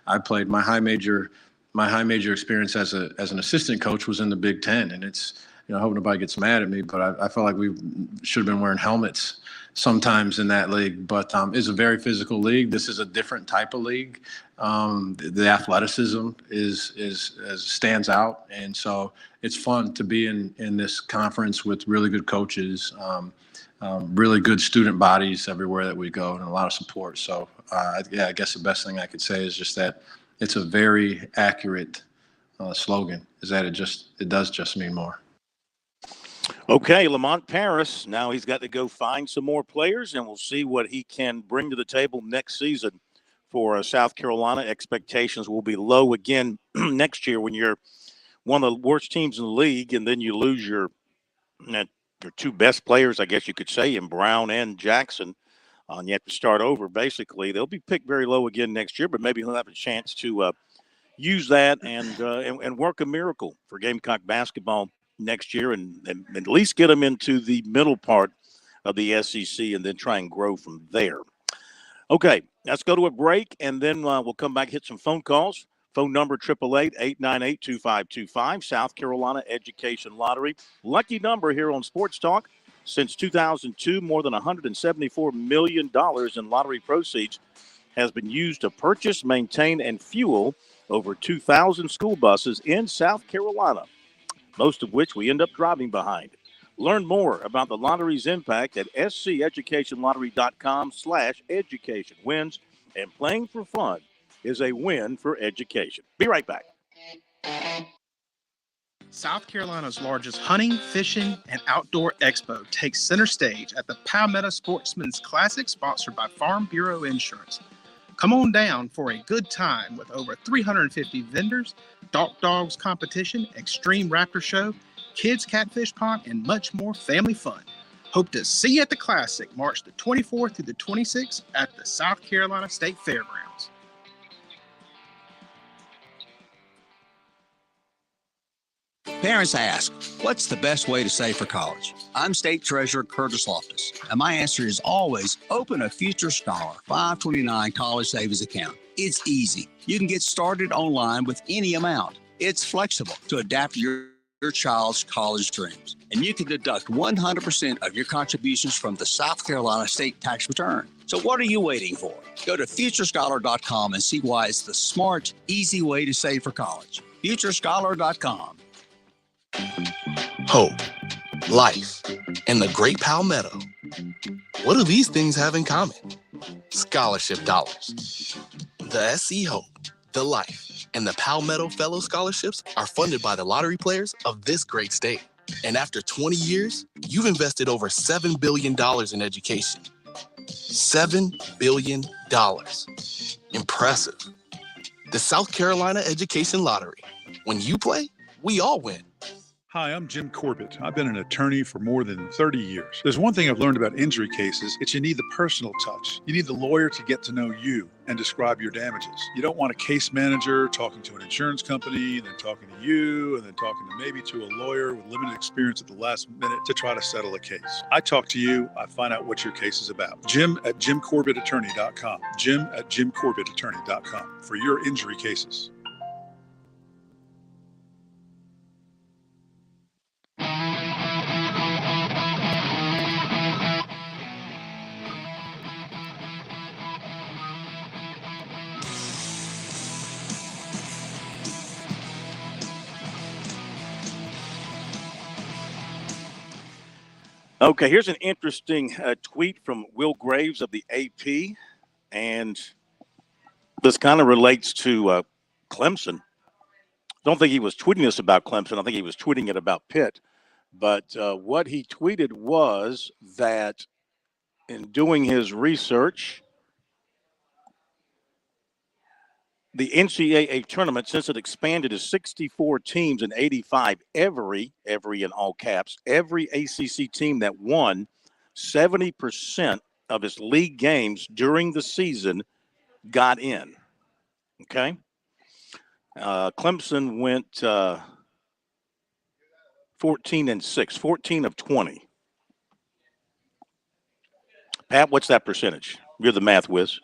I played my high major experience as an assistant coach was in the Big Ten, and it's, I hope nobody gets mad at me, but I felt like we should have been wearing helmets sometimes in that league. But it's a very physical league. This is a different type of league. The athleticism stands out, and so it's fun to be in this conference with really good coaches, really good student bodies everywhere that we go, and a lot of support. So I guess the best thing I could say is just that it's a very accurate slogan, is that it does just mean more. Okay, Lamont Paris, now he's got to go find some more players, and we'll see what he can bring to the table next season for South Carolina. Expectations will be low again next year when you're one of the worst teams in the league, and then you lose your two best players, I guess you could say, in Brown and Jackson. And you have to start over, basically. They'll be picked very low again next year, but maybe he'll have a chance to use that and work a miracle for Gamecock basketball next year and at least get them into the middle part of the SEC and then try and grow from there. Okay, let's go to a break, and then we'll come back, hit some phone calls. Phone number 888-898-2525, South Carolina Education Lottery. Lucky number here on Sports Talk. Since 2002, more than $174 million in lottery proceeds has been used to purchase, maintain, and fuel over 2,000 school buses in South Carolina, most of which we end up driving behind. Learn more about the lottery's impact at sceducationlottery.com/education. Wins and playing for fun is a win for education. Be right back. South Carolina's largest hunting, fishing, and outdoor expo takes center stage at the Palmetto Sportsman's Classic, sponsored by Farm Bureau Insurance. Come on down for a good time with over 350 vendors, dogs competition, extreme raptor show, kids catfish pond, and much more family fun. Hope to see you at the Classic, March the 24th through the 26th at the South Carolina State Fairgrounds. Parents ask, what's the best way to save for college? I'm State Treasurer Curtis Loftus, and my answer is always open a Future Scholar 529 college savings account. It's easy. You can get started online with any amount. It's flexible to adapt to your child's college dreams, and you can deduct 100% of your contributions from the South Carolina state tax return. So what are you waiting for? Go to futurescholar.com and see why it's the smart, easy way to save for college. futurescholar.com. Hope, life, and the Great Palmetto. What do these things have in common? Scholarship dollars. The SC Hope, the life, And the Palmetto Fellow Scholarships are funded by the lottery players of this great state. And after 20 years, you've invested over $7 billion in education. $7 billion. Impressive. The South Carolina Education Lottery. When you play, we all win. Hi, I'm Jim Corbett. I've been an attorney for more than 30 years. There's one thing I've learned about injury cases. It's you need the personal touch. You need the lawyer to get to know you and describe your damages. You don't want a case manager talking to an insurance company, then talking to you, and then talking to maybe to a lawyer with limited experience at the last minute to try to settle a case. I talk to you. I find out what your case is about. Jim at JimCorbettAttorney.com. Jim at JimCorbettAttorney.com for your injury cases. Okay, here's an interesting tweet from Will Graves of the AP, and this kind of relates to Clemson. Don't think he was tweeting this about Clemson. I think he was tweeting it about Pitt. But what he tweeted was that in doing his research, the NCAA tournament, since it expanded to 64 teams and 85, every in all caps, every ACC team that won 70% of its league games during the season got in. Okay? Clemson went 14-6, 14 of 20. Pat, what's that percentage? You're the math whiz.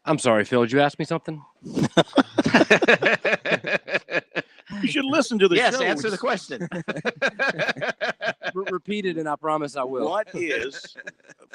I'm sorry, Phil. Did you ask me something? You should listen to the show. Yes, answer the question. Repeat it, and I promise I will. What is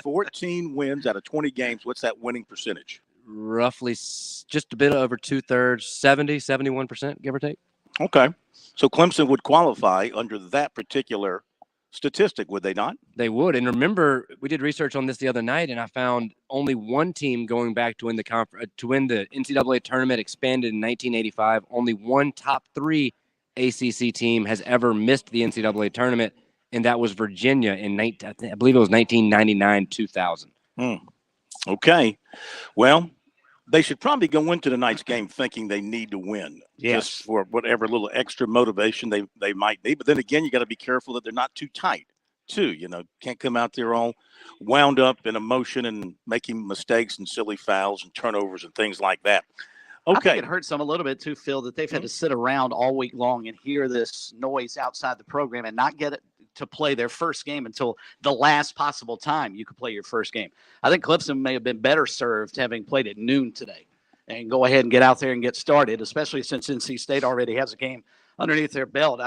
14 wins out of 20 games? What's that winning percentage? Roughly just a bit over 2/3, 71%, give or take. Okay. So Clemson would qualify under that particular statistic, would they not? They would. And remember, we did research on this the other night, and I found only one team going back to win the NCAA tournament expanded in 1985. Only one top 3 ACC team has ever missed the NCAA tournament, and that was Virginia in I believe it was 1999-2000. Okay. Well, they should probably go into tonight's game thinking they need to win. Yes. Just for whatever little extra motivation they might need. But then again, you got to be careful that they're not too tight, too. You know, can't come out there all wound up in emotion and making mistakes and silly fouls and turnovers and things like that. I Okay. think it hurts them a little bit too, Phil, that they've had to sit around all week long and hear this noise outside the program and not get it to play their first game until the last possible time you could play your first game. I think Clemson may have been better served having played at noon today and go ahead and get out there and get started, especially since NC State already has a game underneath their belt.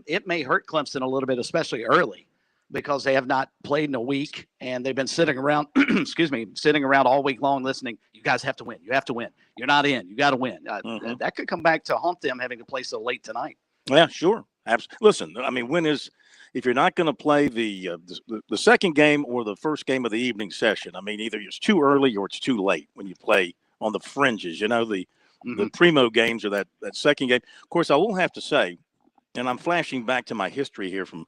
It may hurt Clemson a little bit, especially early, because they have not played in a week and they've been sitting around, sitting around all week long listening. You guys have to win. You have to win. You're not in. You got to win. That could come back to haunt them having to play so late tonight. Yeah, sure. Listen, I mean, if you're not going to play the second game or the first game of the evening session, I mean, either it's too early or it's too late when you play on the fringes, the primo games or that second game. Of course, I will have to say, and I'm flashing back to my history here from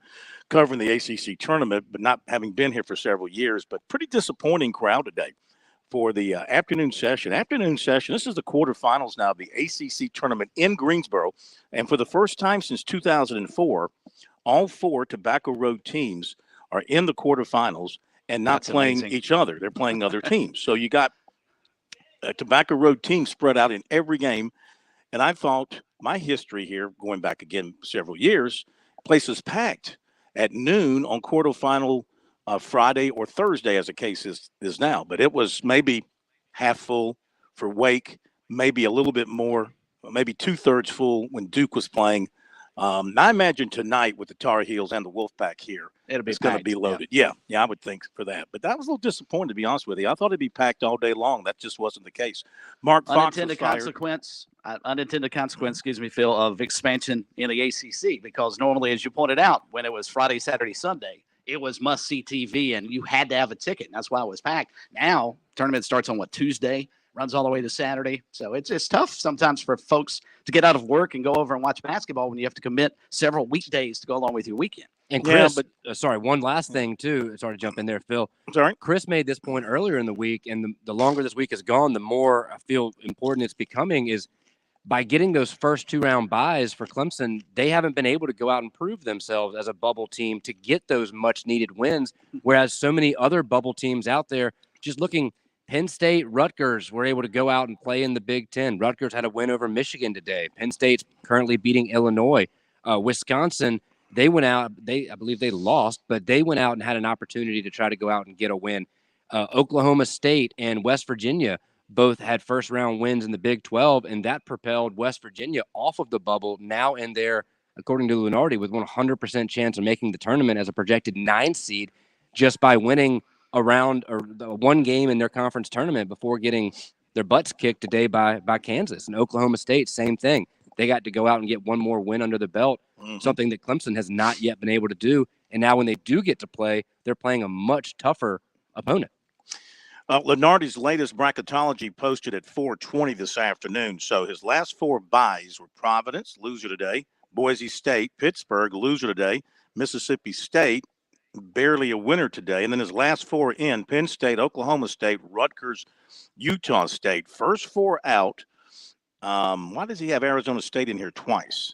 covering the ACC tournament, but not having been here for several years, but pretty disappointing crowd today for the afternoon session. This is the quarterfinals now of the ACC tournament in Greensboro. And for the first time since 2004, all 4 Tobacco Road teams are in the quarterfinals and not playing each other. They're playing other teams. So you got a Tobacco Road team spread out in every game. And I thought my history here, going back again several years, place is packed at noon on quarterfinal Friday or Thursday, as the case is now. But it was maybe half full for Wake, maybe a little bit more, maybe 2/3 full when Duke was playing. I imagine tonight with the Tar Heels and the Wolfpack here, it's going to be loaded. Yeah, I would think for that. But that was a little disappointing, to be honest with you. I thought it'd be packed all day long. That just wasn't the case. Mark Fox Unintended consequence, Phil, of expansion in the ACC, because normally, as you pointed out, when it was Friday, Saturday, Sunday, it was must-see TV, and you had to have a ticket. And that's why it was packed. Now, tournament starts on, Tuesday, runs all the way to Saturday. So it's tough sometimes for folks to get out of work and go over and watch basketball when you have to commit several weekdays to go along with your weekend. And Chris, sorry, one last thing too. Sorry to jump in there, Phil. Sorry. Chris made this point earlier in the week, and the longer this week has gone, the more I feel important it's becoming is by getting those first 2-round buys for Clemson, they haven't been able to go out and prove themselves as a bubble team to get those much needed wins. Whereas so many other bubble teams out there just looking, Penn State, Rutgers were able to go out and play in the Big Ten. Rutgers had a win over Michigan today. Penn State's currently beating Illinois. Wisconsin, they went out, I believe they lost, but they went out and had an opportunity to try to go out and get a win. Oklahoma State and West Virginia both had first-round wins in the Big 12, and that propelled West Virginia off of the bubble, now in there, according to Lunardi, with 100% chance of making the tournament as a projected 9 seed just by winning around or one game in their conference tournament before getting their butts kicked today by Kansas. And Oklahoma State, same thing. They got to go out and get one more win under the belt, something that Clemson has not yet been able to do. And now when they do get to play, they're playing a much tougher opponent. Lenardi's latest bracketology posted at 4:20 this afternoon. So his last 4 buys were Providence, loser today, Boise State, Pittsburgh, loser today, Mississippi State, barely a winner today. And then his last 4 in, Penn State, Oklahoma State, Rutgers, Utah State. First 4 out. Why does he have Arizona State in here twice?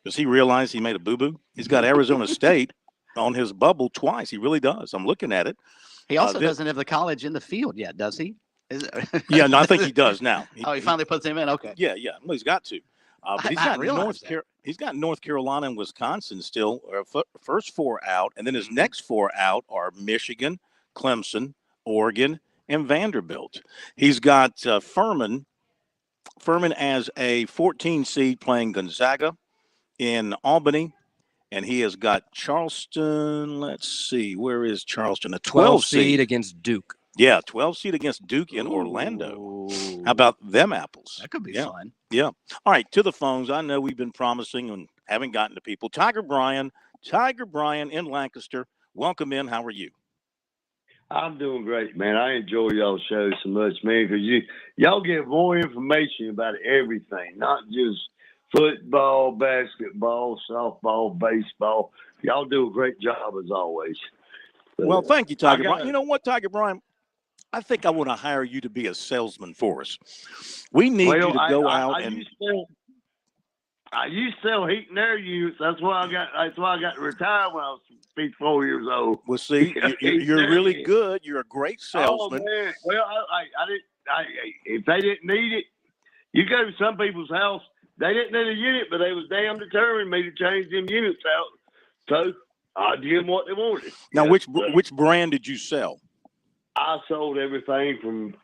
Does he realize he made a boo-boo? He's got Arizona State on his bubble twice. He really does. I'm looking at it. He also doesn't have the college in the field yet, does he? Yeah, no, I think he does now. He finally puts him in? Okay. Yeah. Well, he's got to. But he's got North Carolina and Wisconsin still, first 4 out. And then his next 4 out are Michigan, Clemson, Oregon, and Vanderbilt. He's got Furman as a 14 seed playing Gonzaga in Albany. And he has got Charleston. Let's see. Where is Charleston? A 12 seed against Duke. Yeah, 12 seed against Duke in Orlando. How about them apples? That could be fun. Yeah. All right, to the phones. I know we've been promising and haven't gotten to people. Tiger Bryan in Lancaster. Welcome in. How are you? I'm doing great, man. I enjoy y'all's show so much, man, because y'all give more information about everything, not just football, basketball, softball, baseball. Y'all do a great job as always. Well, thank you, Tiger Bryan. You know what, Tiger Bryan? I think I want to hire you to be a salesman for us. We need you to go out and. I used to sell heat and air units. That's why I got to retire when I was 54 years old. Well, see, you're really good. You're a great salesman. Oh, man. Well, if they didn't need it, you go to some people's house. They didn't need a unit, but they was damn determined me to change them units out. So I give them what they wanted. Now, which brand did you sell? I sold everything from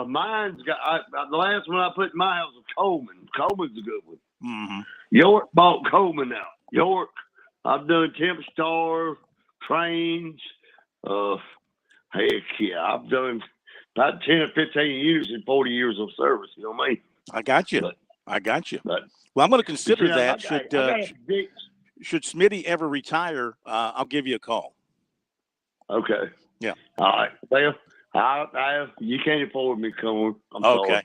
mine's got the last one I put in my house was Coleman. Coleman's a good one. Mm-hmm. York bought Coleman out. York, I've done Temp Star, Trains. Heck yeah, I've done about 10 or 15 years in 40 years of service. You know what I mean? I got you. Well, I'm going to consider that. Should Smitty ever retire, I'll give you a call. Okay. Yeah. All right. Well, you can't afford me, Corn. I'm sorry.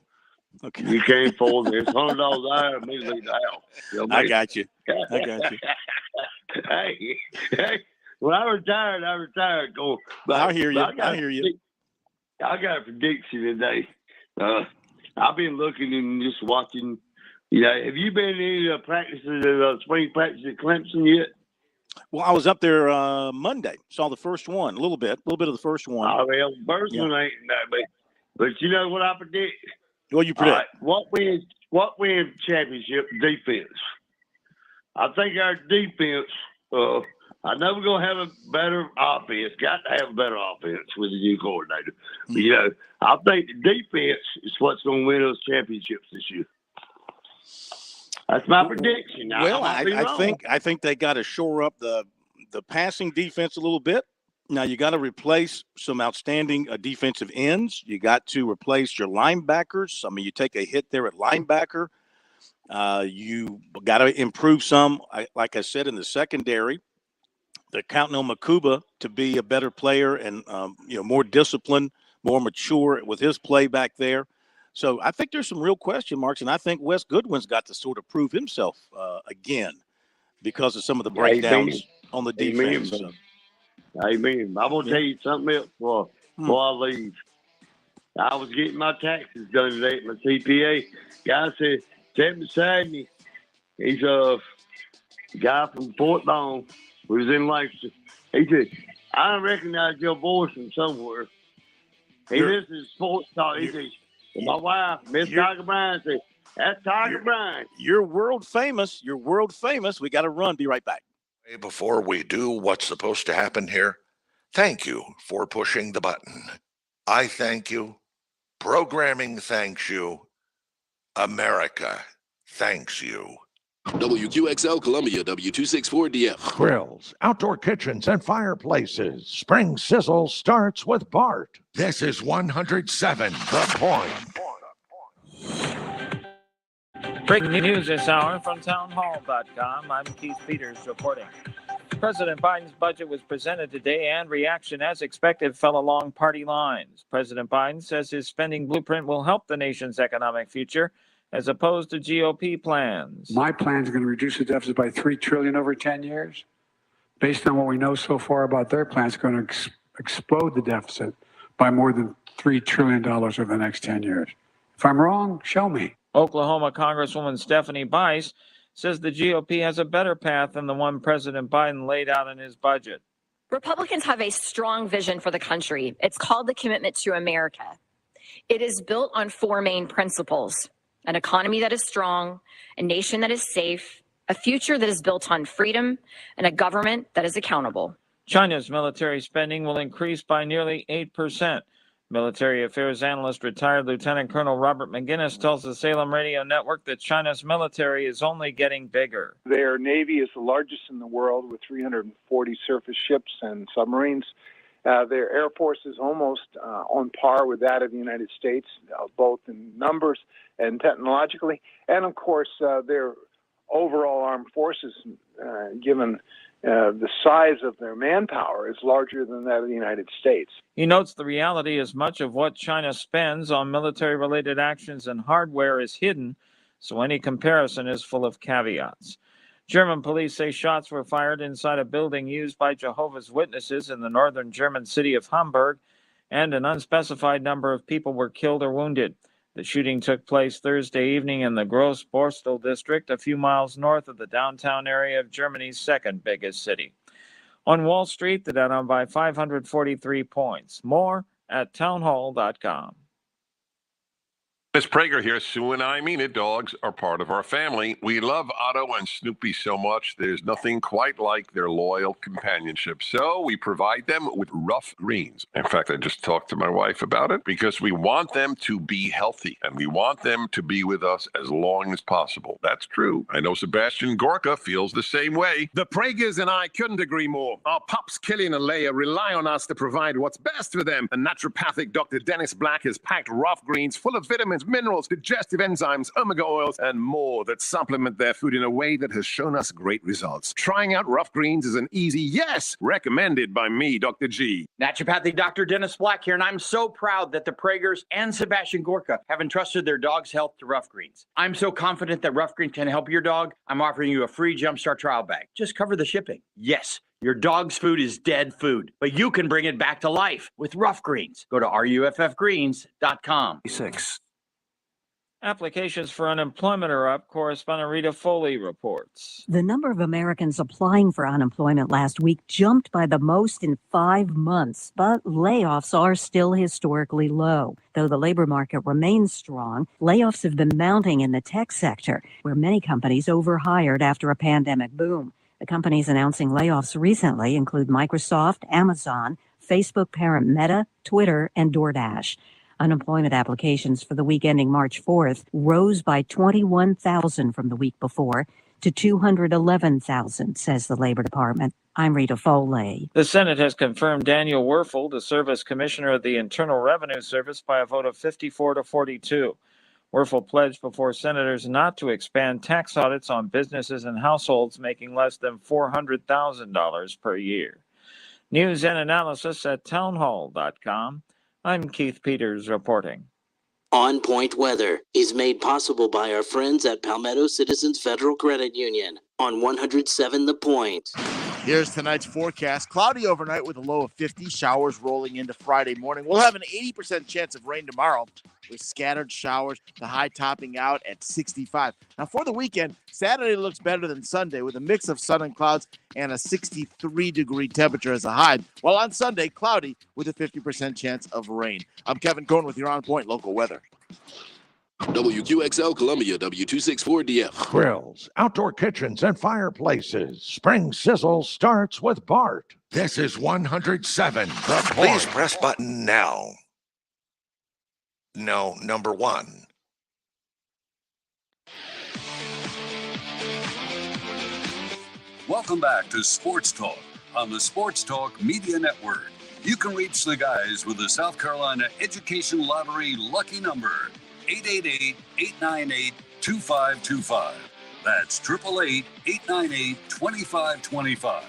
Okay. You can't afford me. It's $100 an hour for me to leave the house. You know what I got you. Hey, when I retired, Corn. I hear you. I hear you. I got a prediction today. I've been looking and just watching. Have you been in any practices, spring practice at Clemson yet? Well, I was up there Monday. Saw the first one, a little bit of the first one. Oh, well, the first one ain't that, but you know what I predict? What you predict? What wins championship? Defense. I think our defense. I know we're gonna have a better offense. Got to have a better offense with the new coordinator. Mm-hmm. But, I think the defense is what's gonna win us championships this year. That's my prediction. Well, I think they got to shore up the passing defense a little bit. Now you got to replace some outstanding defensive ends. You got to replace your linebackers. I mean, you take a hit there at linebacker. You got to improve some, like I said, in the secondary. They're counting on Makuba to be a better player and more disciplined, more mature with his play back there. So I think there's some real question marks, and I think Wes Goodwin's got to sort of prove himself again because of some of the breakdowns on the defense. Amen. Amen. I'm going to tell you something else before I leave. I was getting my taxes done today at my CPA. Guy said, sat beside me. He's a guy from Fort Bond who was in Langston. He said, I recognize your voice from somewhere. He listens to Sports Talk. He says, my wife, Miss Tiger Bryan, said, that's Tiger Bryan. You're world famous. You're world famous. We got to run. Be right back. Before we do what's supposed to happen here, thank you for pushing the button. I thank you. Programming thanks you. America thanks you. WQXL Columbia, W264DF. Grills, outdoor kitchens, and fireplaces. Spring Sizzle starts with Bart. This is 107 The Point. Breaking news this hour from townhall.com. I'm Keith Peters reporting. President Biden's budget was presented today, and reaction, as expected, fell along party lines. President Biden says his spending blueprint will help the nation's economic future, as opposed to GOP plans. My plan is going to reduce the deficit by $3 trillion over 10 years. Based on what we know so far about their plan, it's going to explode the deficit by more than $3 trillion over the next 10 years. If I'm wrong, show me. Oklahoma Congresswoman Stephanie Bice says the GOP has a better path than the one President Biden laid out in his budget. Republicans have a strong vision for the country. It's called the Commitment to America. It is built on four main principles: an economy that is strong, a nation that is safe, a future that is built on freedom, and a government that is accountable. China's military spending will increase by nearly 8%. Military affairs analyst retired Lieutenant Colonel Robert McGinnis tells the Salem Radio Network that China's military is only getting bigger. Their Navy is the largest in the world with 340 surface ships and submarines. Their Air Force is almost on par with that of the United States, both in numbers and technologically. And, of course, their overall armed forces, given the size of their manpower, is larger than that of the United States. He notes the reality is much of what China spends on military-related actions and hardware is hidden, so any comparison is full of caveats. German police say shots were fired inside a building used by Jehovah's Witnesses in the northern German city of Hamburg, and an unspecified number of people were killed or wounded. The shooting took place Thursday evening in the Gross-Borstel district, a few miles north of the downtown area of Germany's second biggest city. On Wall Street, the Dow down by 543 points. More at townhall.com. Miss Prager here. Sue and I mean it. Dogs are part of our family. We love Otto and Snoopy so much. There's nothing quite like their loyal companionship. So we provide them with Rough Greens. In fact, I just talked to my wife about it because we want them to be healthy and we want them to be with us as long as possible. That's true. I know Sebastian Gorka feels the same way. The Pragers and I couldn't agree more. Our pups, Killian and Leia, rely on us to provide what's best for them. And naturopathic Dr. Dennis Black has packed Rough Greens full of vitamins, minerals, digestive enzymes, omega oils, and more that supplement their food in a way that has shown us great results. Trying out Rough Greens is an easy yes, recommended by me, Dr. G. Naturopathic Dr. Dennis Black here, and I'm so proud that the Pragers and Sebastian Gorka have entrusted their dog's health to Rough Greens. I'm so confident that Rough Greens can help your dog, I'm offering you a free Jumpstart trial bag. Just cover the shipping. Yes, your dog's food is dead food, but you can bring it back to life with Rough Greens. Go to ruffgreens.com. 6. Applications for unemployment are up. Correspondent Rita Foley reports. The number of Americans applying for unemployment last week jumped by the most in 5 months, but layoffs are still historically low. Though the labor market remains strong, layoffs have been mounting in the tech sector, where many companies overhired after a pandemic boom. The companies announcing layoffs recently include Microsoft, Amazon, Facebook parent Meta, Twitter, and DoorDash. Unemployment applications for the week ending March 4th rose by 21,000 from the week before to 211,000, says the Labor Department. I'm Rita Foley. The Senate has confirmed Daniel Werfel to serve as Commissioner of the Internal Revenue Service by a vote of 54 to 42. Werfel pledged before senators not to expand tax audits on businesses and households making less than $400,000 per year. News and analysis at townhall.com. I'm Keith Peters reporting. On Point Weather is made possible by our friends at Palmetto Citizens Federal Credit Union on 107 The Point. Here's tonight's forecast. Cloudy overnight with a low of 50. Showers rolling into Friday morning. We'll have an 80% chance of rain tomorrow with scattered showers. The high topping out at 65. Now for the weekend, Saturday looks better than Sunday with a mix of sun and clouds and a 63-degree temperature as a high. While on Sunday, cloudy with a 50% chance of rain. I'm Kevin Cohen with your On Point local weather. WQXL Columbia, W264DF. Grills, outdoor kitchens, and fireplaces. Spring Sizzle starts with Bart. This is 107 The Point. Please press button now. No, number 1. Welcome back to Sports Talk on the Sports Talk Media Network. You can reach the guys with the South Carolina Education Lottery lucky number, 888-898-2525. That's 888-898-2525.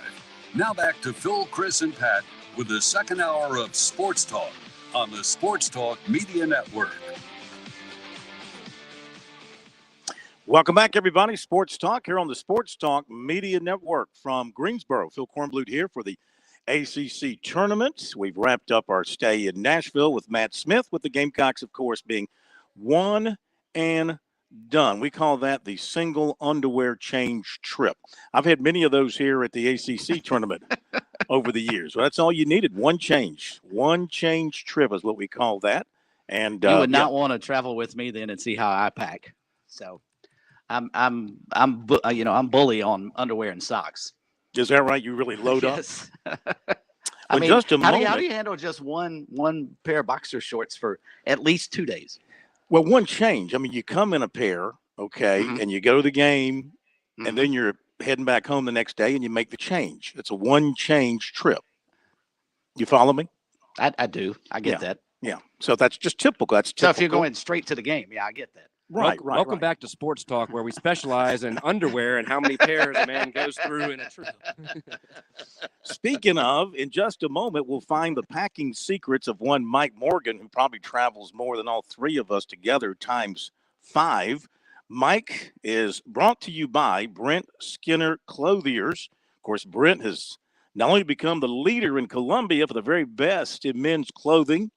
Now back to Phil, Chris, and Pat with the second hour of Sports Talk on the Sports Talk Media Network. Welcome back, everybody. Sports Talk here on the Sports Talk Media Network from Greensboro. Phil Kornblut here for the ACC tournament. We've wrapped up our stay in Nashville with Matt Smith, with the Gamecocks, of course, being one and done. We call that the single underwear change trip. I've had many of those here at the ACC tournament over the years. Well, that's all you needed. One change trip is what we call that. And you would not want to travel with me then and see how I pack. So I'm bully on underwear and socks. Is that right? You really load up? Yes. Well, just a moment. How do you handle just one pair of boxer shorts for at least 2 days? Well, one change. I mean, you come in a pair, okay, and you go to the game, and then you're heading back home the next day, and you make the change. It's a one change trip. You follow me? I do. I get that. Yeah. So that's just typical. That's typical. So if you're going straight to the game, yeah, I get that. Right. Welcome back to Sports Talk, where we specialize in underwear and how many pairs a man goes through in a trip. Speaking of, in just a moment, we'll find the packing secrets of one Mike Morgan, who probably travels more than all three of us together times 5. Mike is brought to you by Brent Skinner Clothiers. Of course, Brent has not only become the leader in Columbia for the very best in men's clothing,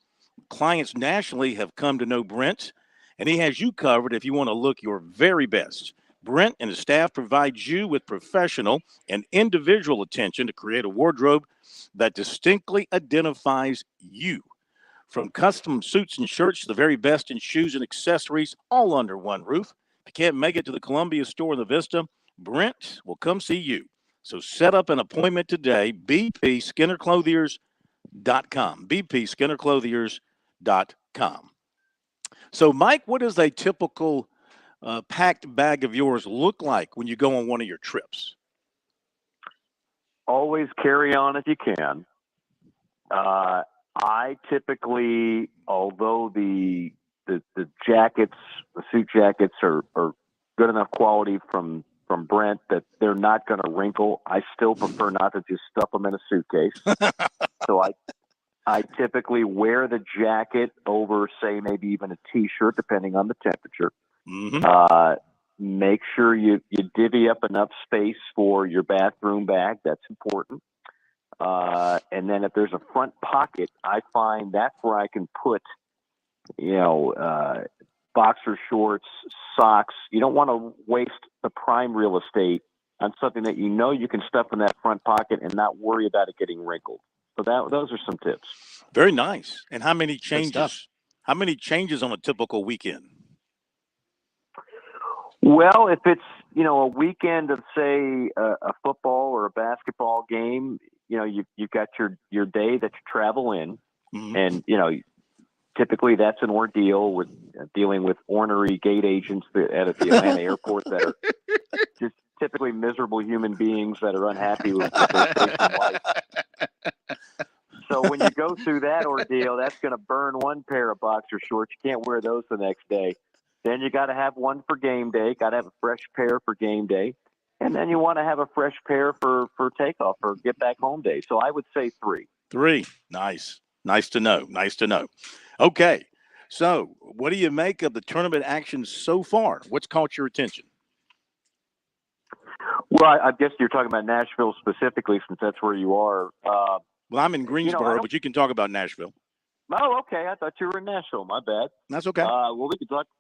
clients nationally have come to know Brent, and he has you covered if you want to look your very best. Brent and his staff provides you with professional and individual attention to create a wardrobe that distinctly identifies you. From custom suits and shirts to the very best in shoes and accessories, all under one roof. If you can't make it to the Columbia store in the Vista, Brent will come see you. So set up an appointment today, bpskinnerclothiers.com, bpskinnerclothiers.com. So, Mike, what does a typical packed bag of yours look like when you go on one of your trips? Always carry on if you can. I typically, although the jackets, the suit jackets are good enough quality from Brent that they're not going to wrinkle, I still prefer not to just stuff them in a suitcase. So I typically wear the jacket over, say, maybe even a T-shirt, depending on the temperature. Make sure you divvy up enough space for your bathroom bag. That's important. And then if there's a front pocket, I find that's where I can put, boxer shorts, socks. You don't want to waste the prime real estate on something that you can stuff in that front pocket and not worry about it getting wrinkled. So those are some tips. Very nice. And how many changes? How many changes on a typical weekend? Well, if it's a weekend of, say, a football or a basketball game, you've got your day that you travel in, and typically that's an ordeal with dealing with ornery gate agents at the Atlanta airport that are just typically miserable human beings that are unhappy with their station in life. So when you go through that ordeal, that's going to burn one pair of boxer shorts. You can't wear those the next day. Then you got to have one for game day. Got to have a fresh pair for game day. And then you want to have a fresh pair for takeoff or get back home day. So I would say 3. 3. Nice. Nice to know. Nice to know. Okay. So what do you make of the tournament action so far? What's caught your attention? Well, I guess you're talking about Nashville specifically, since that's where you are. Well, I'm in Greensboro, but you can talk about Nashville. Oh, okay. I thought you were in Nashville. My bad. That's okay. Well,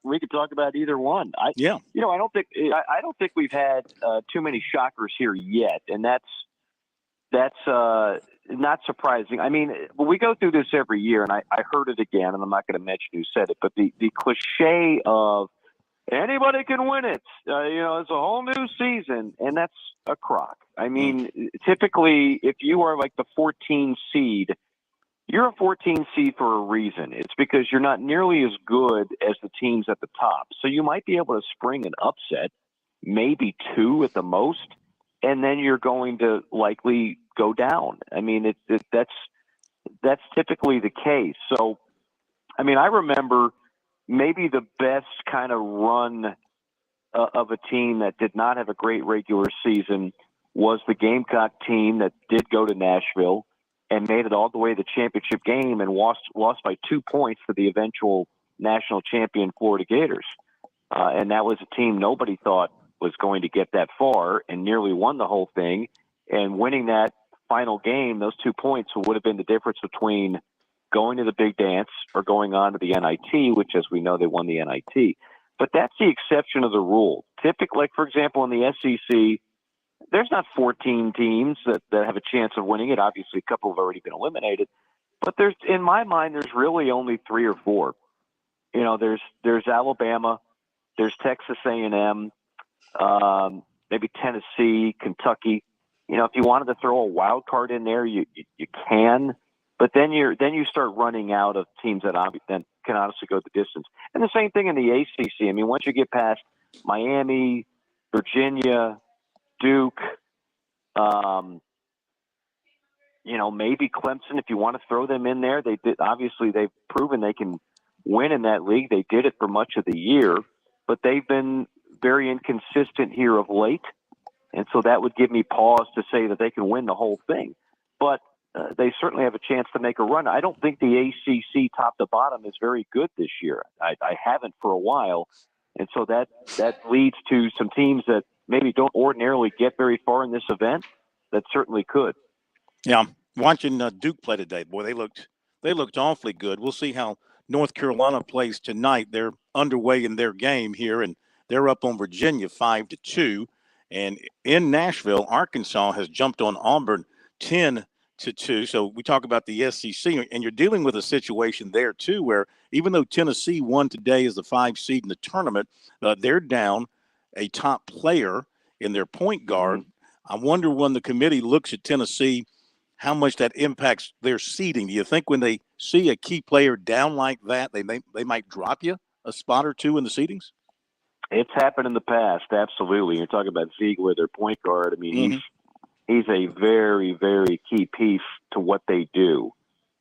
we could talk about either one. I don't think we've had too many shockers here yet, and that's not surprising. I mean, we go through this every year, and I heard it again, and I'm not going to mention who said it, but the cliche of anybody can win it. It's a whole new season, and that's a crock. I mean, typically, if you are like the 14 seed, you're a 14 seed for a reason. It's because you're not nearly as good as the teams at the top. So you might be able to spring an upset, maybe 2 at the most, and then you're going to likely go down. I mean, that's typically the case. So, I mean, I remember maybe the best kind of run of a team that did not have a great regular season was the Gamecock team that did go to Nashville and made it all the way to the championship game and lost by 2 points to the eventual national champion Florida Gators. And that was a team nobody thought was going to get that far and nearly won the whole thing. And winning that final game, those 2 points would have been the difference between going to the big dance or going on to the NIT, which, as we know, they won the NIT. But that's the exception of the rule. Typically, like, for example, in the SEC, there's not 14 teams that have a chance of winning it. Obviously, a couple have already been eliminated. But in my mind, there's really only 3 or 4. There's Alabama, there's Texas A&M, maybe Tennessee, Kentucky. If you wanted to throw a wild card in there, you can. But then you start running out of teams that can honestly go the distance. And the same thing in the ACC. I mean, once you get past Miami, Virginia, Duke, maybe Clemson, if you want to throw them in there. Obviously, they've proven they can win in that league. They did it for much of the year, but they've been very inconsistent here of late. And so that would give me pause to say that they can win the whole thing. But they certainly have a chance to make a run. I don't think the ACC top to bottom is very good this year. I haven't for a while. And so that leads to some teams that maybe don't ordinarily get very far in this event that certainly could. Yeah, watching Duke play today, boy, they looked awfully good. We'll see how North Carolina plays tonight. They're underway in their game here, and they're up on Virginia 5-2. And in Nashville, Arkansas has jumped on Auburn 10-2. So we talk about the SEC, and you're dealing with a situation there too, where even though Tennessee won today as the 5 seed in the tournament, they're down a top player in their point guard. I wonder when the committee looks at Tennessee, how much that impacts their seeding. Do you think when they see a key player down like that, they might drop you a spot or 2 in the seedings? It's happened in the past, absolutely. You're talking about Ziegler, their point guard. I mean, he's a very, very key piece to what they do.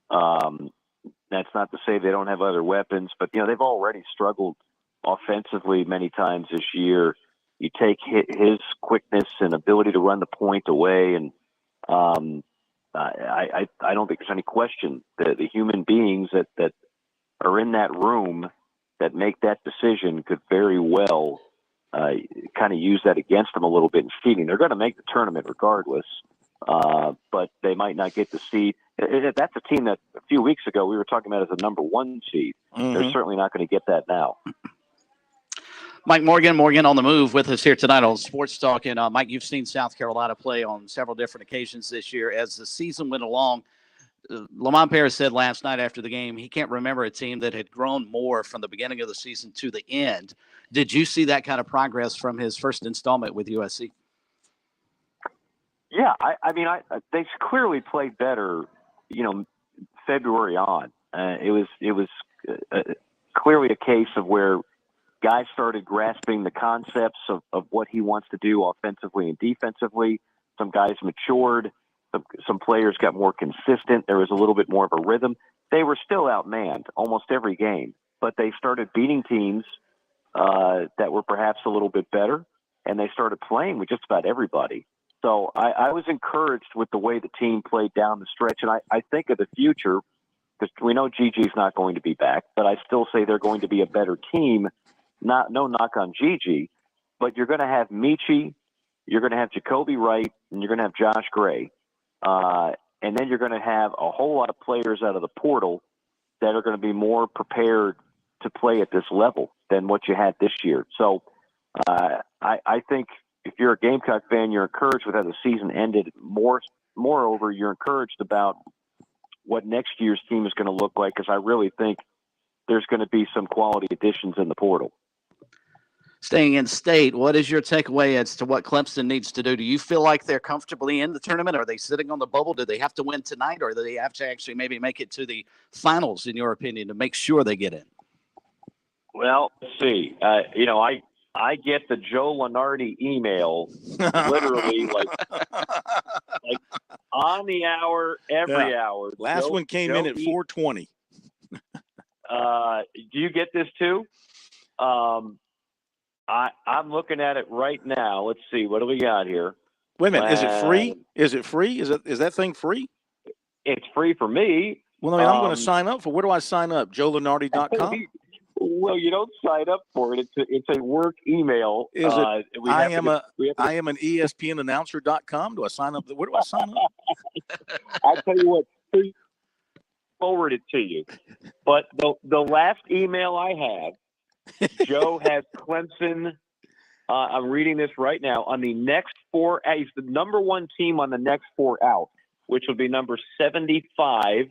That's not to say they don't have other weapons, but they've already struggled offensively many times this year. You take his quickness and ability to run the point away, and I don't think there's any question that the human beings that are in that room that make that decision could very well kind of use that against them a little bit in seeding. They're going to make the tournament regardless, but they might not get the seed. That's a team that a few weeks ago we were talking about as a number 1 seed. They're certainly not going to get that now. Mike Morgan on the move with us here tonight on Sports Talk. And Mike, you've seen South Carolina play on several different occasions this year. As the season went along, Lamont Paris said last night after the game he can't remember a team that had grown more from the beginning of the season to the end. Did you see that kind of progress from his first installment with USC? Yeah, I mean, they clearly played better, February on. It was clearly a case of where guys started grasping the concepts of what he wants to do offensively and defensively. Some guys matured. Some players got more consistent. There was a little bit more of a rhythm. They were still outmanned almost every game, but they started beating teams that were perhaps a little bit better, and they started playing with just about everybody. So I was encouraged with the way the team played down the stretch, and I think of the future, because we know Gigi's not going to be back, but I still say they're going to be a better team. No knock on Gigi, but you're going to have Michi, you're going to have Jacoby Wright, and you're going to have Josh Gray. And then you're going to have a whole lot of players out of the portal that are going to be more prepared to play at this level than what you had this year. So I think if you're a Gamecock fan, you're encouraged with how the season ended. Moreover, you're encouraged about what next year's team is going to look like, because I really think there's going to be some quality additions in the portal. Staying in state, what is your takeaway as to what Clemson needs to do? Do you feel like they're comfortably in the tournament? Are they sitting on the bubble? Do they have to win tonight, or do they have to actually maybe make it to the finals, in your opinion, to make sure they get in? Well, let's see. I get the Joe Lunardi email literally like on the hour, every hour. Last one came in at 4:20. Do you get this too? I'm looking at it right now. Let's see. What do we got here? Wait a minute. Is it free? Is it free? Is that thing free? It's free for me. Well, I mean, I'm going to sign up for. Where do I sign up? JoeLunardi.com? Well, you don't sign up for it. It's a work email. Is it? I am an ESPNannouncer.com. Do I sign up? Where do I sign up? I'll tell you what. Forward it to you. But the last email I have, Joe has Clemson. I'm reading this right now. On the next four, he's the number one team on the next four out, which will be number 73,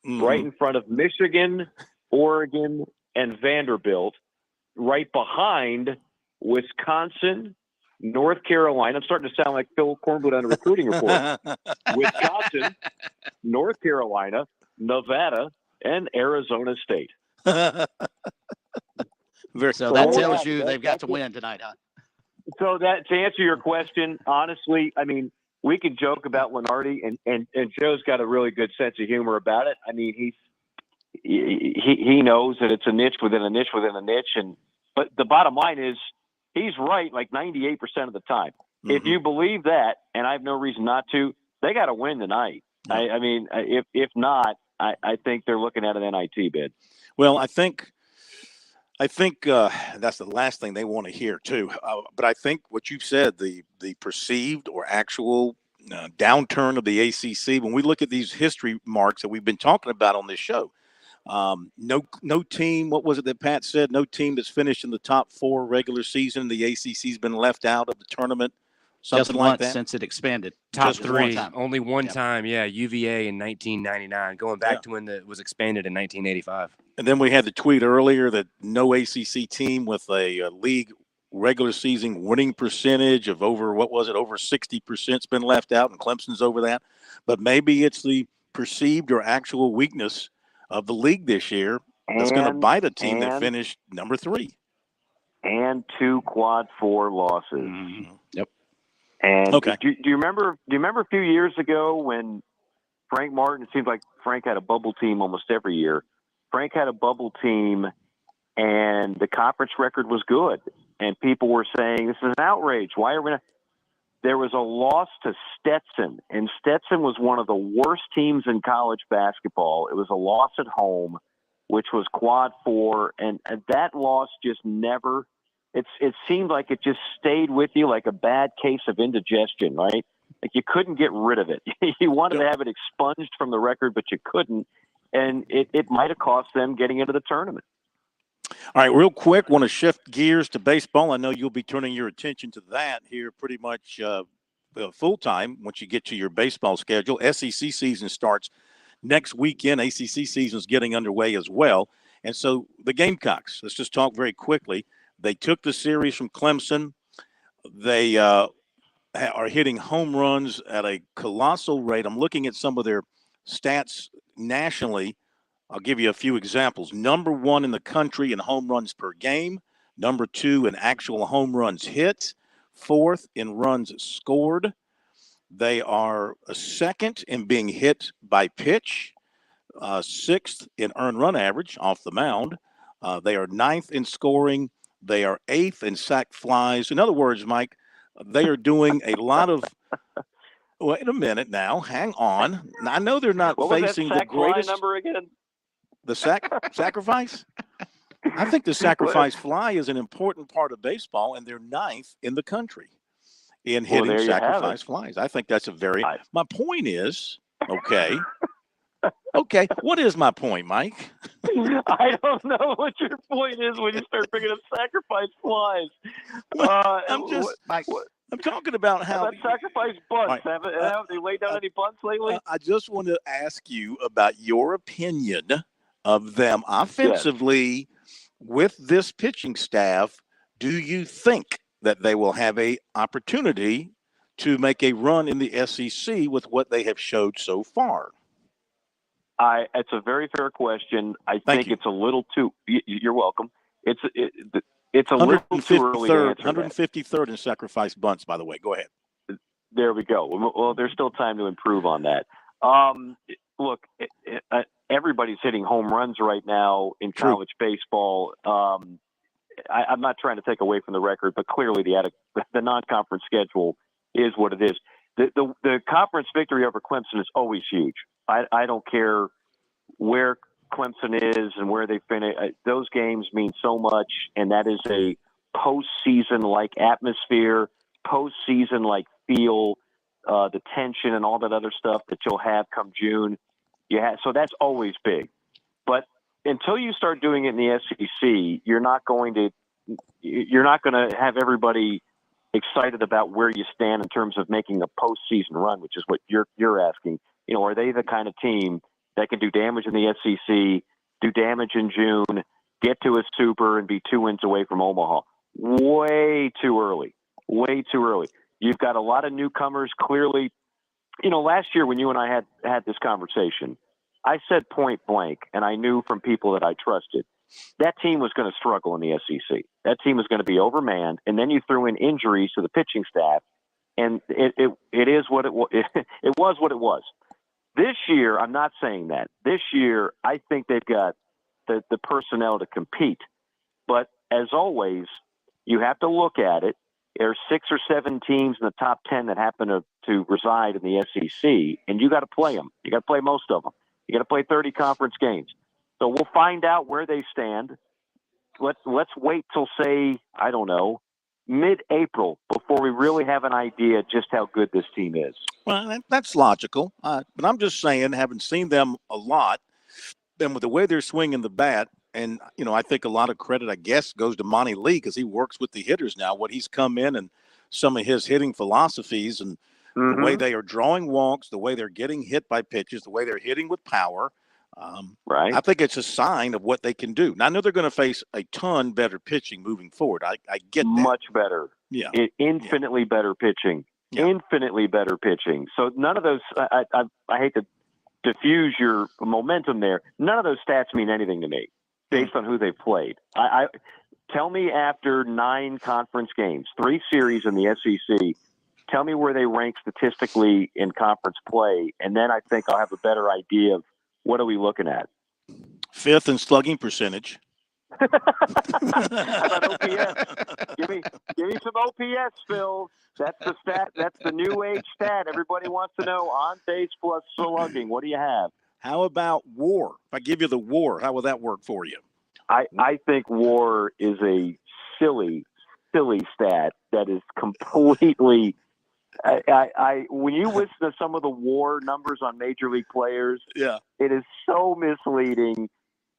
right in front of Michigan, Oregon, and Vanderbilt, right behind Wisconsin, North Carolina. I'm starting to sound like Phil Kornbluth on a recruiting report. Wisconsin, North Carolina, Nevada, and Arizona State. So that tells you they've got to win tonight, huh? So that, to answer your question, honestly, I mean, we can joke about Lunardi, and Joe's got a really good sense of humor about it. I mean, he knows that it's a niche within a niche within a niche, but the bottom line is he's right like 98% of the time. Mm-hmm. If you believe that, and I have no reason not to, they got to win tonight. Yeah. I mean, if not, I think they're looking at an NIT bid. Well, I think that's the last thing they want to hear too. But I think what you've said, the perceived or actual downturn of the ACC, when we look at these history marks that we've been talking about on this show, no team, what was it that Pat said? No team that's finished in the top four regular season, the ACC's been left out of the tournament. Something like that since it expanded. Top three, only one time. Yeah, UVA in 1999, going back to when it was expanded in 1985. And then we had the tweet earlier that no ACC team with a league regular season winning percentage of over 60% has been left out, and Clemson's over that. But maybe it's the perceived or actual weakness of the league this year that's going to bite a team that finished number 3. And 2 quad 4 losses. Mm-hmm. Yep. And do you remember a few years ago when Frank Martin, it seems like Frank had a bubble team almost every year. Frank had a bubble team and the conference record was good. And people were saying, this is an outrage. Why are we not? There was a loss to Stetson, and Stetson was one of the worst teams in college basketball. It was a loss at home, which was quad 4, and that loss just never – it seemed like it just stayed with you like a bad case of indigestion, right? Like you couldn't get rid of it. You wanted to have it expunged from the record, but you couldn't, and it might have cost them getting into the tournament. All right, real quick, want to shift gears to baseball. I know you'll be turning your attention to that here pretty much full-time once you get to your baseball schedule. SEC season starts next weekend. ACC season is getting underway as well. And so the Gamecocks, let's just talk very quickly. They took the series from Clemson. They are hitting home runs at a colossal rate. I'm looking at some of their stats nationally. I'll give you a few examples. Number 1 in the country in home runs per game. Number 2 in actual home runs hit. 4th in runs scored. They are second in being hit by pitch. 6th in earned run average off the mound. They are 9th in scoring. They are 8th in sack flies. In other words, Mike, they are doing a lot of. Wait a minute now. Hang on. Now, I know they're not What was that facing the sack fly greatest. number again? The sacrifice? I think the sacrifice fly is an important part of baseball, and they're 9th in the country in hitting sacrifice flies. I think that's a very. My point is, okay. Okay, what is my point, Mike? I don't know what your point is when you start picking up sacrifice flies. I'm talking about how sacrifice bunts. Have they laid down any bunts lately? I just want to ask you about your opinion of them offensively with this pitching staff. Do you think that they will have a opportunity to make a run in the SEC with what they have showed so far? It's a very fair question. I think it's a little too. You're welcome. It's a little too early to answer 153rd in sacrifice bunts, by the way. Go ahead. There we go. Well, there's still time to improve on that. Look, everybody's hitting home runs right now in college baseball. I'm not trying to take away from the record, but clearly the non-conference schedule is what it is. The conference victory over Clemson is always huge. I don't care where Clemson is and where they finish. Those games mean so much, and that is a postseason-like atmosphere, postseason-like feel, the tension and all that other stuff that you'll have come June. So that's always big. But until you start doing it in the SEC, you're not going to have everybody excited about where you stand in terms of making a postseason run, which is what you're asking. Are they the kind of team that can do damage in the SEC, do damage in June, get to a super, and be 2 wins away from Omaha? Way too early. Way too early. You've got a lot of newcomers. Clearly, last year when you and I had this conversation, I said point blank, and I knew from people that I trusted, that team was going to struggle in the SEC. That team was going to be overmanned, and then you threw in injuries to the pitching staff, and it is what it was. It was what it was. This year, I'm not saying that. This year, I think they've got the personnel to compete. But as always, you have to look at it. There are 6 or 7 teams in the top 10 that happen to reside in the SEC, and you got to play them. You got to play most of them. You got to play 30 conference games. So we'll find out where they stand. Let's wait till, say, I don't know, mid-April before we really have an idea just how good this team is. Well, that's logical. But I'm just saying, having seen them a lot, and with the way they're swinging the bat, and, I think a lot of credit, I guess, goes to Monty Lee because he works with the hitters now. What he's come in and some of his hitting philosophies and the way they are drawing walks, the way they're getting hit by pitches, the way they're hitting with power. Right. I think it's a sign of what they can do. Now, I know they're going to face a ton better pitching moving forward. I get that. Much better. Yeah. Infinitely better pitching. Yeah. Infinitely better pitching. So none of those, I hate to diffuse your momentum there. None of those stats mean anything to me based on who they played. Tell me after 9 conference games, 3 series in the SEC, tell me where they rank statistically in conference play, and then I think I'll have a better idea of what are we looking at. 5th in slugging percentage. How about OPS? Give me some OPS, Phil. That's the stat. That's the new age stat. Everybody wants to know on base plus slugging. What do you have? How about WAR? If I give you the WAR, how will that work for you? I think WAR is a silly stat that is completely. When you listen to some of the WAR numbers on major league players, it is so misleading.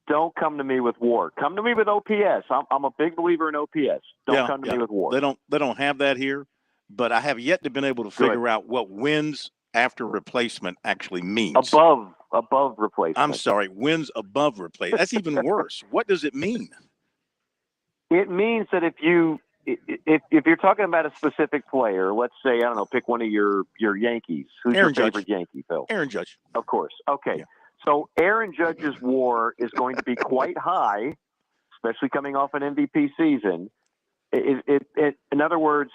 Don't come to me with WAR. Come to me with OPS. I'm a big believer in OPS. Don't come to me with WAR. They don't have that here, but I have yet to been able to figure out what wins after replacement actually means. Above replacement. I'm sorry, wins above replacement. That's even worse. What does it mean? It means that if you're talking about a specific player, let's say, I don't know, pick one of your Yankees. Who's Aaron your Judge. favorite Yankee, Phil? Aaron Judge. Of course. Okay. Yeah. So Aaron Judge's WAR is going to be quite high, especially coming off an MVP season. In other words,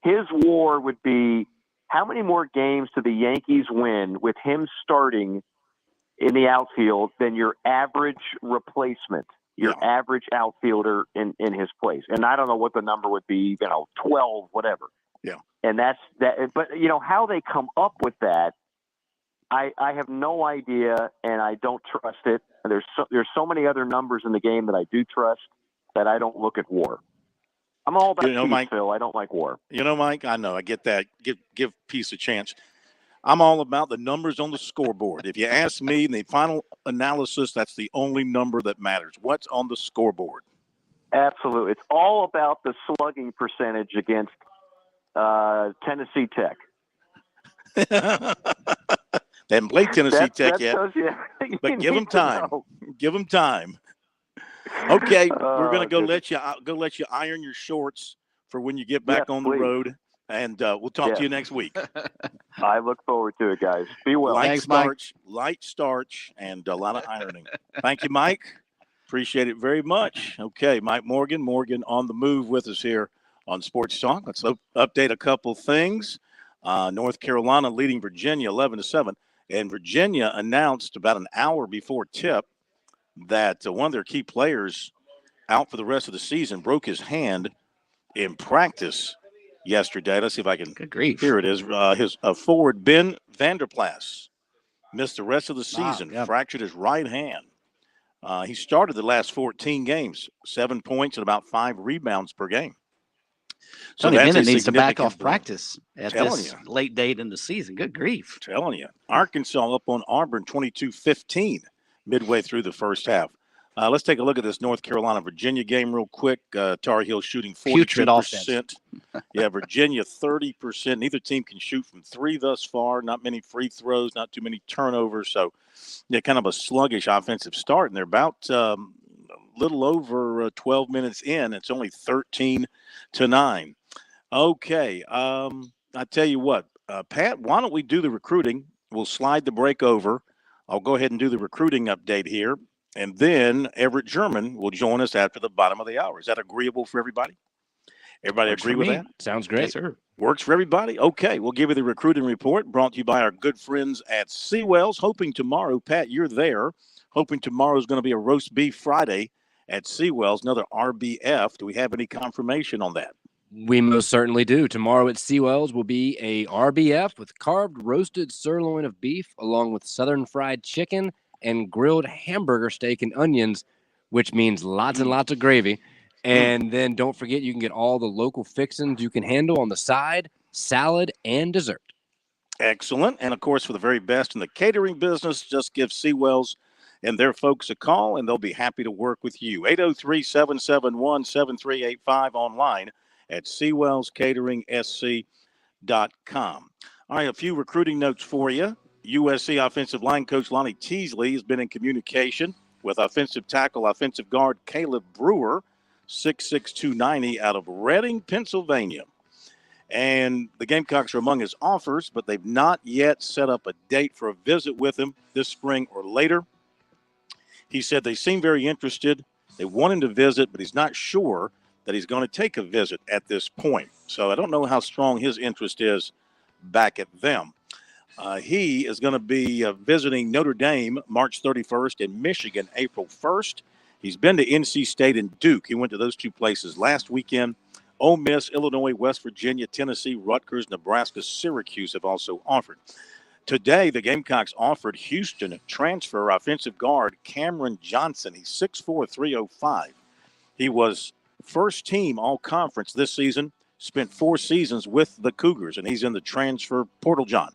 his WAR would be how many more games do the Yankees win with him starting in the outfield than your average replacement? your average outfielder in his place. And I don't know what the number would be, 12, whatever. Yeah. And that's that. But, how they come up with that, I have no idea, and I don't trust it. There's so many other numbers in the game that I do trust that I don't look at WAR. I'm all about peace, Mike, Phil. I don't like WAR. Mike, I know. I get that. Give peace a chance. I'm all about the numbers on the scoreboard. If you ask me in the final analysis, that's the only number that matters. What's on the scoreboard? Absolutely. It's all about the slugging percentage against Tennessee Tech. They haven't played Tennessee Tech yet, but give them time. Give them time. Okay, we're going to let you iron your shorts for when you get back on the road, and we'll talk to you next week. I look forward to it, guys. Be well. Light starch, and a lot of ironing. Thank you, Mike. Appreciate it very much. Okay, Mike Morgan on the move with us here on Sports Talk. Let's update a couple things. North Carolina leading Virginia 11-7, and Virginia announced about an hour before tip that one of their key players out for the rest of the season broke his hand in practice yesterday. Let's see if I can. Good grief. Here it is. His forward Ben Vanderplas missed the rest of the season, fractured his right hand. He started the last 14 games, 7 points and about 5 rebounds per game. So Tony Bennett needs to back off practice at this late date in the season. Good grief. Telling you. Arkansas up on Auburn 22-15 midway through the first half. Let's take a look at this North Carolina-Virginia game real quick. Tar Heel shooting 42%. Yeah, Virginia 30%. Neither team can shoot from 3 thus far. Not many free throws, not too many turnovers. So, kind of a sluggish offensive start. And they're about a little over 12 minutes in. It's only 13-9. Okay, I tell you what, Pat, why don't we do the recruiting? We'll slide the break over. I'll go ahead and do the recruiting update here. And then Everett German will join us after the bottom of the hour. Is that agreeable for everybody? Everybody agree with that? Sounds great. Yes, sir. Works for everybody? Okay, we'll give you the recruiting report brought to you by our good friends at Seawells. Hoping tomorrow, Pat, you're there. Hoping tomorrow is going to be a roast beef Friday at Seawells, another RBF. Do we have any confirmation on that? We most certainly do. Tomorrow at Seawells will be a RBF with carved roasted sirloin of beef along with southern fried chicken and grilled hamburger steak and onions, which means lots and lots of gravy. And then don't forget, you can get all the local fixings you can handle on the side, salad, and dessert. Excellent. And, of course, for the very best in the catering business, just give Seawells and their folks a call, and they'll be happy to work with you. 803-771-7385 online at SeawellsCateringSC.com. All right, a few recruiting notes for you. USC offensive line coach Lonnie Teasley has been in communication with offensive tackle, offensive guard Caleb Brewer, 6'6", 290, out of Reading, Pennsylvania. And the Gamecocks are among his offers, but they've not yet set up a date for a visit with him this spring or later. He said they seem very interested. They want him to visit, but he's not sure that he's going to take a visit at this point. So I don't know how strong his interest is back at them. He is going to be visiting Notre Dame March 31st and Michigan April 1st. He's been to NC State and Duke. He went to those two places last weekend. Ole Miss, Illinois, West Virginia, Tennessee, Rutgers, Nebraska, Syracuse have also offered. Today, the Gamecocks offered Houston transfer offensive guard Cameron Johnson. He's 6'4", 305. He was first team all-conference this season, spent 4 seasons with the Cougars, and he's in the transfer portal, John.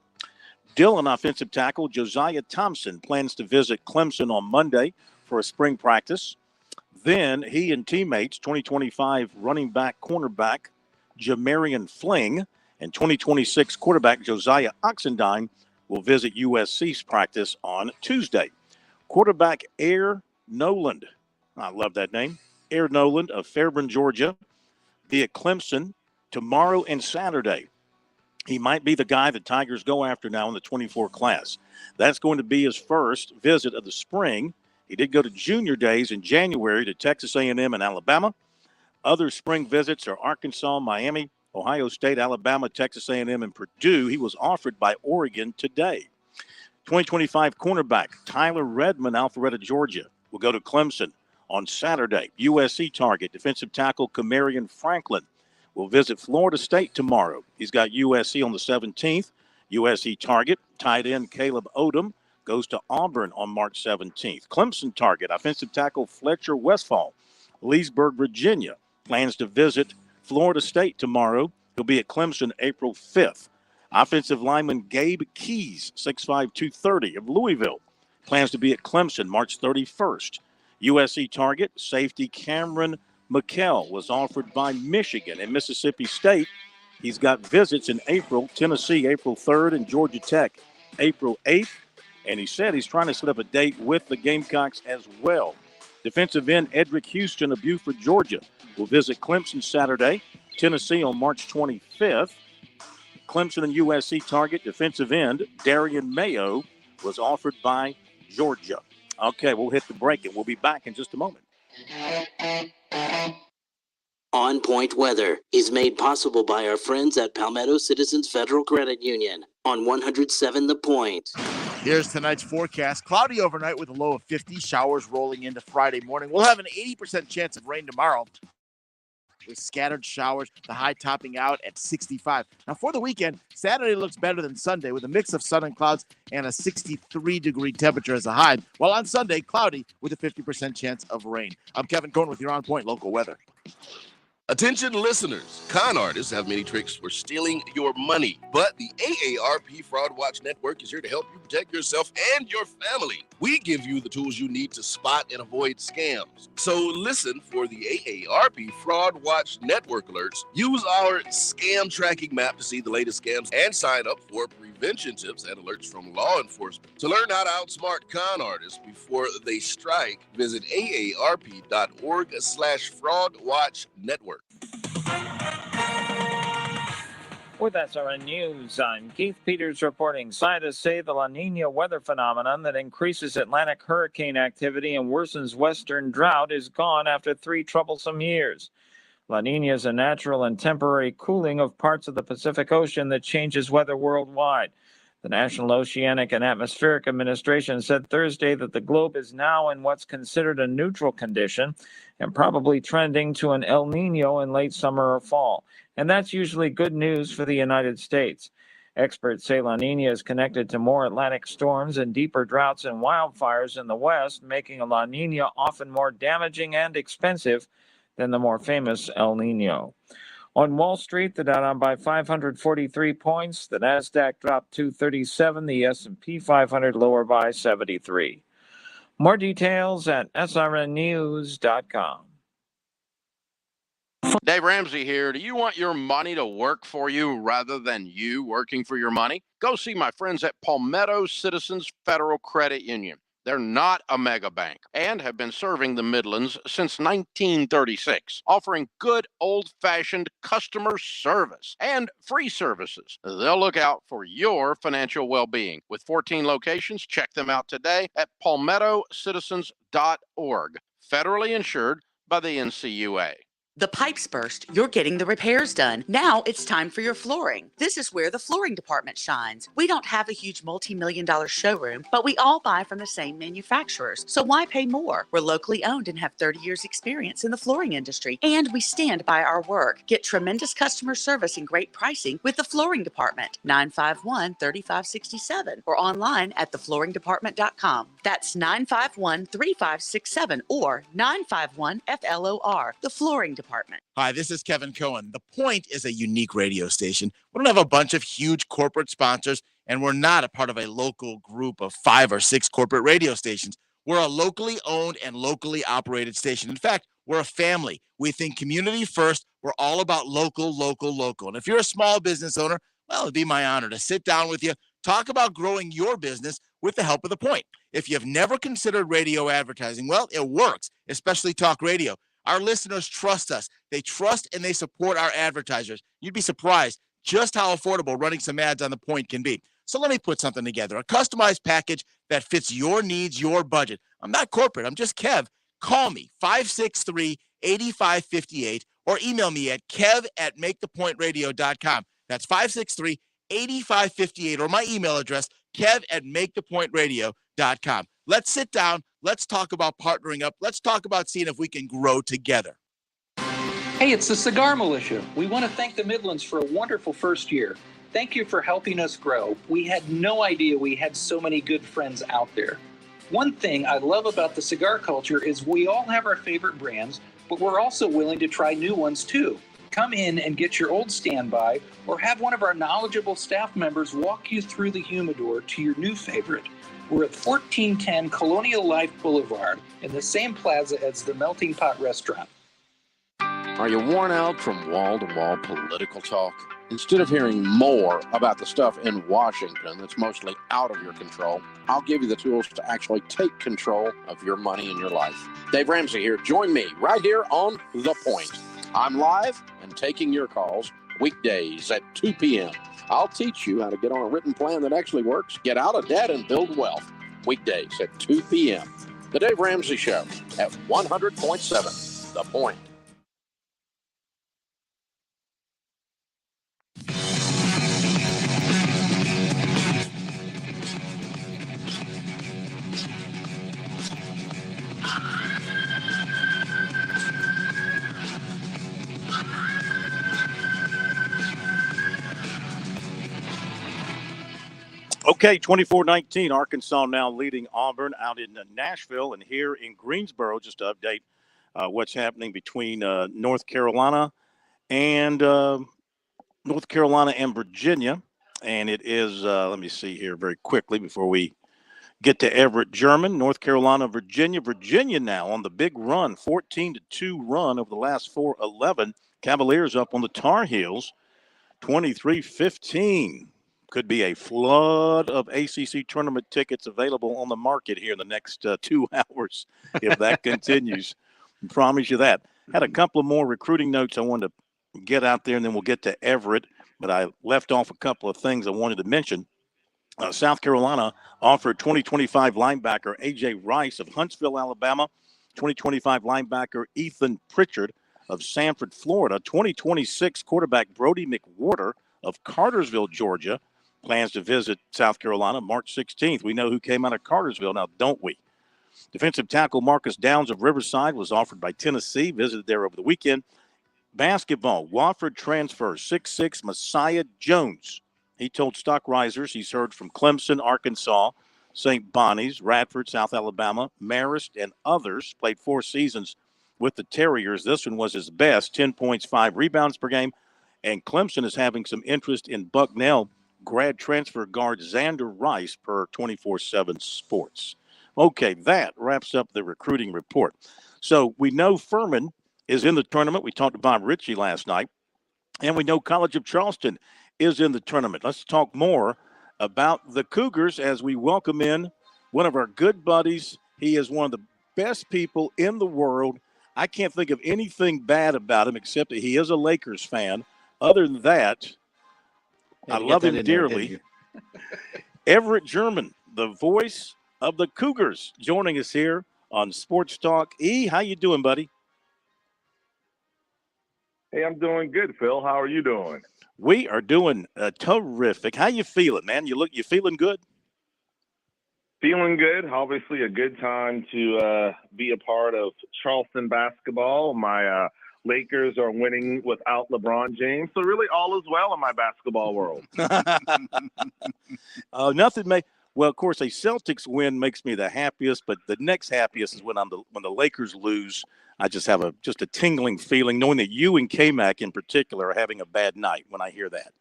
Dillon offensive tackle Josiah Thompson plans to visit Clemson on Monday for a spring practice. Then he and teammates, 2025 running back cornerback Jamarian Fling and 2026 quarterback Josiah Oxendine will visit USC's practice on Tuesday. Quarterback Air Noland, I love that name, Air Noland of Fairburn, Georgia, be at Clemson tomorrow and Saturday. He might be the guy the Tigers go after now in the 24 class. That's going to be his first visit of the spring. He did go to junior days in January to Texas A&M and Alabama. Other spring visits are Arkansas, Miami, Ohio State, Alabama, Texas A&M, and Purdue. He was offered by Oregon today. 2025 cornerback Tyler Redmond, Alpharetta, Georgia, will go to Clemson. On Saturday, USC target defensive tackle Kamarion Franklin will visit Florida State tomorrow. He's got USC on the 17th. USC target tight end Caleb Odom goes to Auburn on March 17th. Clemson target offensive tackle Fletcher Westphal, Leesburg, Virginia, plans to visit Florida State tomorrow. He'll be at Clemson April 5th. Offensive lineman Gabe Keys, 6'5", 230 of Louisville, plans to be at Clemson March 31st. USC target safety Cameron McKell was offered by Michigan and Mississippi State. He's got visits in April, Tennessee April 3rd and Georgia Tech April 8th. And he said he's trying to set up a date with the Gamecocks as well. Defensive end Edric Houston of Buford, Georgia, will visit Clemson Saturday, Tennessee on March 25th. Clemson and USC target defensive end Darian Mayo was offered by Georgia. Okay, we'll hit the break and we'll be back in just a moment. On Point Weather is made possible by our friends at Palmetto Citizens Federal Credit Union on 107 The Point. Here's tonight's forecast. Cloudy overnight with a low of 50. Showers rolling into Friday morning. We'll have an 80% chance of rain tomorrow with scattered showers, the high topping out at 65. Now for the weekend, Saturday looks better than Sunday with a mix of sun and clouds and a 63-degree temperature as a high, while on Sunday, cloudy with a 50% chance of rain. I'm Kevin Cohen with your On Point local weather. Attention listeners, con artists have many tricks for stealing your money, but the AARP Fraud Watch Network is here to help you protect yourself and your family. We give you the tools you need to spot and avoid scams. So listen for the AARP Fraud Watch Network alerts. Use our scam tracking map to see the latest scams and sign up for prevention tips and alerts from law enforcement. To learn how to outsmart con artists before they strike, visit aarp.org/fraudwatchnetwork. With SRN News, I'm Keith Peters reporting. Scientists say the La Nina weather phenomenon that increases Atlantic hurricane activity and worsens western drought is gone after 3 troublesome years. La Nina is a natural and temporary cooling of parts of the Pacific Ocean that changes weather worldwide. The National Oceanic and Atmospheric Administration said Thursday that the globe is now in what's considered a neutral condition and probably trending to an El Nino in late summer or fall. And that's usually good news for the United States. Experts say La Nina is connected to more Atlantic storms and deeper droughts and wildfires in the West, making a La Nina often more damaging and expensive than the more famous El Nino. On Wall Street, the Dow down by 543 points. The Nasdaq dropped 237. The S&P 500 lower by 73. More details at srnnews.com. Dave Ramsey here. Do you want your money to work for you rather than you working for your money? Go see my friends at Palmetto Citizens Federal Credit Union. They're not a mega bank and have been serving the Midlands since 1936, offering good old-fashioned customer service and free services. They'll look out for your financial well-being. With 14 locations, check them out today at palmettocitizens.org. Federally insured by the NCUA. The pipes burst, you're getting the repairs done. Now it's time for your flooring. This is where the flooring department shines. We don't have a huge multi-million-dollar showroom, but we all buy from the same manufacturers. So why pay more? We're locally owned and have 30 years experience in the flooring industry, and we stand by our work. Get tremendous customer service and great pricing with the flooring department, 951-3567, or online at theflooringdepartment.com. That's 951-3567 or 951-FLOR, the flooring department. Hi, this is Kevin Cohen. The Point is a unique radio station. We don't have a bunch of huge corporate sponsors, and we're not a part of a local group of 5 or 6 corporate radio stations. We're a locally owned and locally operated station. In fact, we're a family. We think community first. We're all about local. And if you're a small business owner, well, it'd be my honor to sit down with you, talk about growing your business with the help of The Point. If you've never considered radio advertising, well, it works, especially talk radio. Our listeners trust us. They trust and they support our advertisers. You'd be surprised just how affordable running some ads on The Point can be. So let me put something together, a customized package that fits your needs, your budget. I'm not corporate. I'm just Kev. Call me, 563-8558, or email me at kev@makethepointradio.com. That's 563-8558, or my email address, kev@makethepointradio.com. Let's sit down. Let's talk about partnering up. Let's talk about seeing if we can grow together. Hey, it's the Cigar Militia. We want to thank the Midlands for a wonderful first year. Thank you for helping us grow. We had no idea we had so many good friends out there. One thing I love about the cigar culture is we all have our favorite brands, but we're also willing to try new ones too. Come in and get your old standby or have one of our knowledgeable staff members walk you through the humidor to your new favorite. We're at 1410 Colonial Life Boulevard in the same plaza as the Melting Pot Restaurant. Are you worn out from wall-to-wall political talk? Instead of hearing more about the stuff in Washington that's mostly out of your control, I'll give you the tools to actually take control of your money and your life. Dave Ramsey here. Join me right here on The Point. I'm live and taking your calls weekdays at 2 p.m. I'll teach you how to get on a written plan that actually works, get out of debt, and build wealth. Weekdays at 2 p.m. The Dave Ramsey Show at 100.7 The Point. Okay, 24-19, Arkansas now leading Auburn out in Nashville, and here in Greensboro, just to update what's happening between North Carolina and Virginia. And it is, let me see here very quickly before we get to Everett, German, North Carolina, Virginia. Virginia now on the big run, 14-2 run over the last 4-11. Cavaliers up on the Tar Heels, 23-15. Could be a flood of ACC tournament tickets available on the market here in the next 2 hours if that continues. I promise you that. Had a couple of more recruiting notes I wanted to get out there, and then we'll get to Everett. But I left off a couple of things I wanted to mention. South Carolina offered 2025 linebacker A.J. Rice of Huntsville, Alabama, 2025 linebacker Ethan Pritchard of Sanford, Florida, 2026 quarterback Brody McWhorter of Cartersville, Georgia, plans to visit South Carolina March 16th. We know who came out of Cartersville now, don't we? Defensive tackle Marcus Downs of Riverside was offered by Tennessee, visited there over the weekend. Basketball, Wofford transfer 6'6" Messiah Jones. He told Stock Risers he's heard from Clemson, Arkansas, St. Bonnie's, Radford, South Alabama, Marist, and others. Played 4 seasons with the Terriers. This one was his best, 10 points, 5 rebounds per game. And Clemson is having some interest in Bucknell grad transfer guard Xander Rice per 24/7 Sports. Okay, that wraps up the recruiting report. So we know Furman is in the tournament. We talked to Bob Ritchie last night. And we know College of Charleston is in the tournament. Let's talk more about the Cougars as we welcome in one of our good buddies. He is one of the best people in the world. I can't think of anything bad about him except that he is a Lakers fan. Other than that, I love him dearly. Everett German, the voice of the Cougars, joining us here on Sports Talk. E, how you doing, buddy? Hey, I'm doing good, Phil. How are you doing? We are doing terrific. How you feeling, man? You feeling good? Feeling good. Obviously, a good time to be a part of Charleston basketball. My Lakers are winning without LeBron James, so really all is well in my basketball world. Well, of course, a Celtics win makes me the happiest, but the next happiest is when the Lakers lose. I just have a tingling feeling knowing that you and K-Mac in particular are having a bad night when I hear that.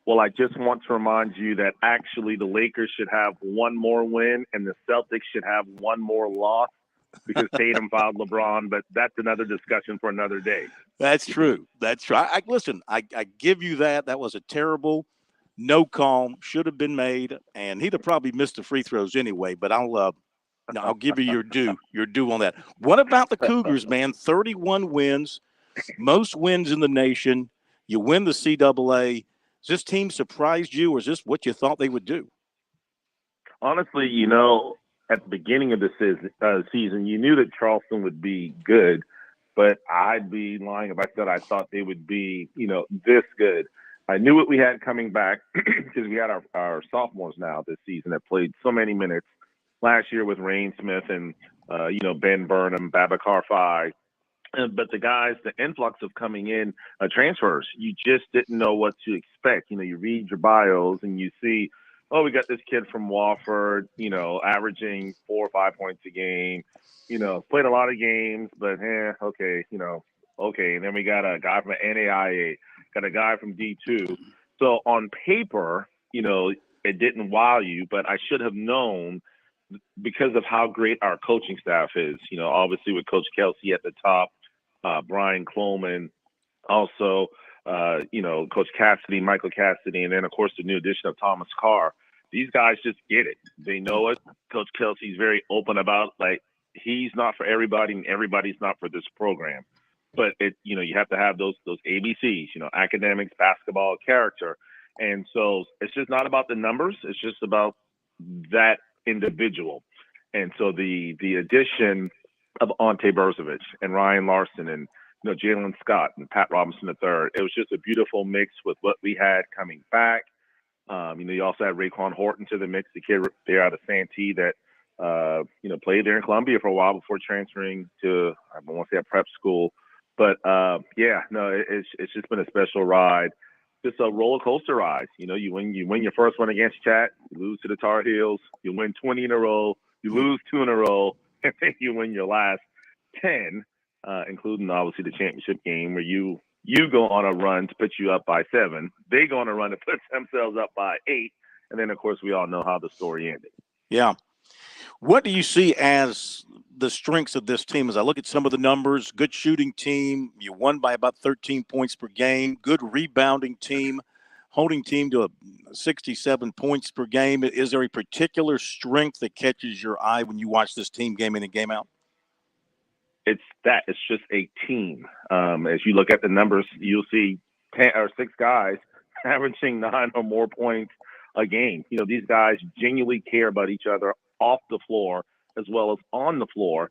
Well, I just want to remind you that actually the Lakers should have one more win and the Celtics should have one more loss because Tatum fouled LeBron, but that's another discussion for another day. That's true. That's true. Listen, I give you that. That was a terrible no call, should have been made, and he'd have probably missed the free throws anyway, but I'll give you your due on that. What about the Cougars, man? 31 wins, most wins in the nation. You win the CAA. Has this team surprised you, or is this what you thought they would do? Honestly, at the beginning of the season, you knew that Charleston would be good, but I'd be lying if I said I thought they would be, this good. I knew what we had coming back because we had our sophomores now this season that played so many minutes. last year with Rain Smith and, Ben Burnham, Babacar Faye. But the guys, the influx of coming in transfers, you just didn't know what to expect. You read your bios and you see, oh, we got this kid from Wofford, averaging 4 or 5 points a game, played a lot of games, but okay, okay. And then we got a guy from NAIA, got a guy from D2. So on paper, it didn't wow you, but I should have known because of how great our coaching staff is, obviously with Coach Kelsey at the top, Brian Cloman, also, Coach Cassidy, Michael Cassidy, and then, of course, the new addition of Thomas Carr. These guys just get it. They know it. Coach Kelsey's very open about, he's not for everybody and everybody's not for this program. But, you have to have those ABCs, academics, basketball, character. And so it's just not about the numbers. It's just about that individual. And so the addition of Ante Berzovic and Ryan Larson and Jalen Scott and Pat Robinson III, it was just a beautiful mix with what we had coming back. You also had Raekwon Horton to the mix, the kid there out of Santee that played there in Columbia for a while before transferring to, I don't want to say a prep school, but it's just been a special ride. Just a roller coaster ride. You win your first one against Chat, you lose to the Tar Heels, you win 20 in a row, you lose 2 in a row, and then you win your last 10, including obviously the championship game where you go on a run to put you up by 7. They go on a run to put themselves up by 8. And then, of course, we all know how the story ended. Yeah. What do you see as the strengths of this team? As I look at some of the numbers, good shooting team, you won by about 13 points per game, good rebounding team, holding team to 67 points per game. Is there a particular strength that catches your eye when you watch this team game in and game out? It's just a team. As you look at the numbers, you'll see 10 or 6 guys averaging 9 or more points a game. These guys genuinely care about each other off the floor as well as on the floor.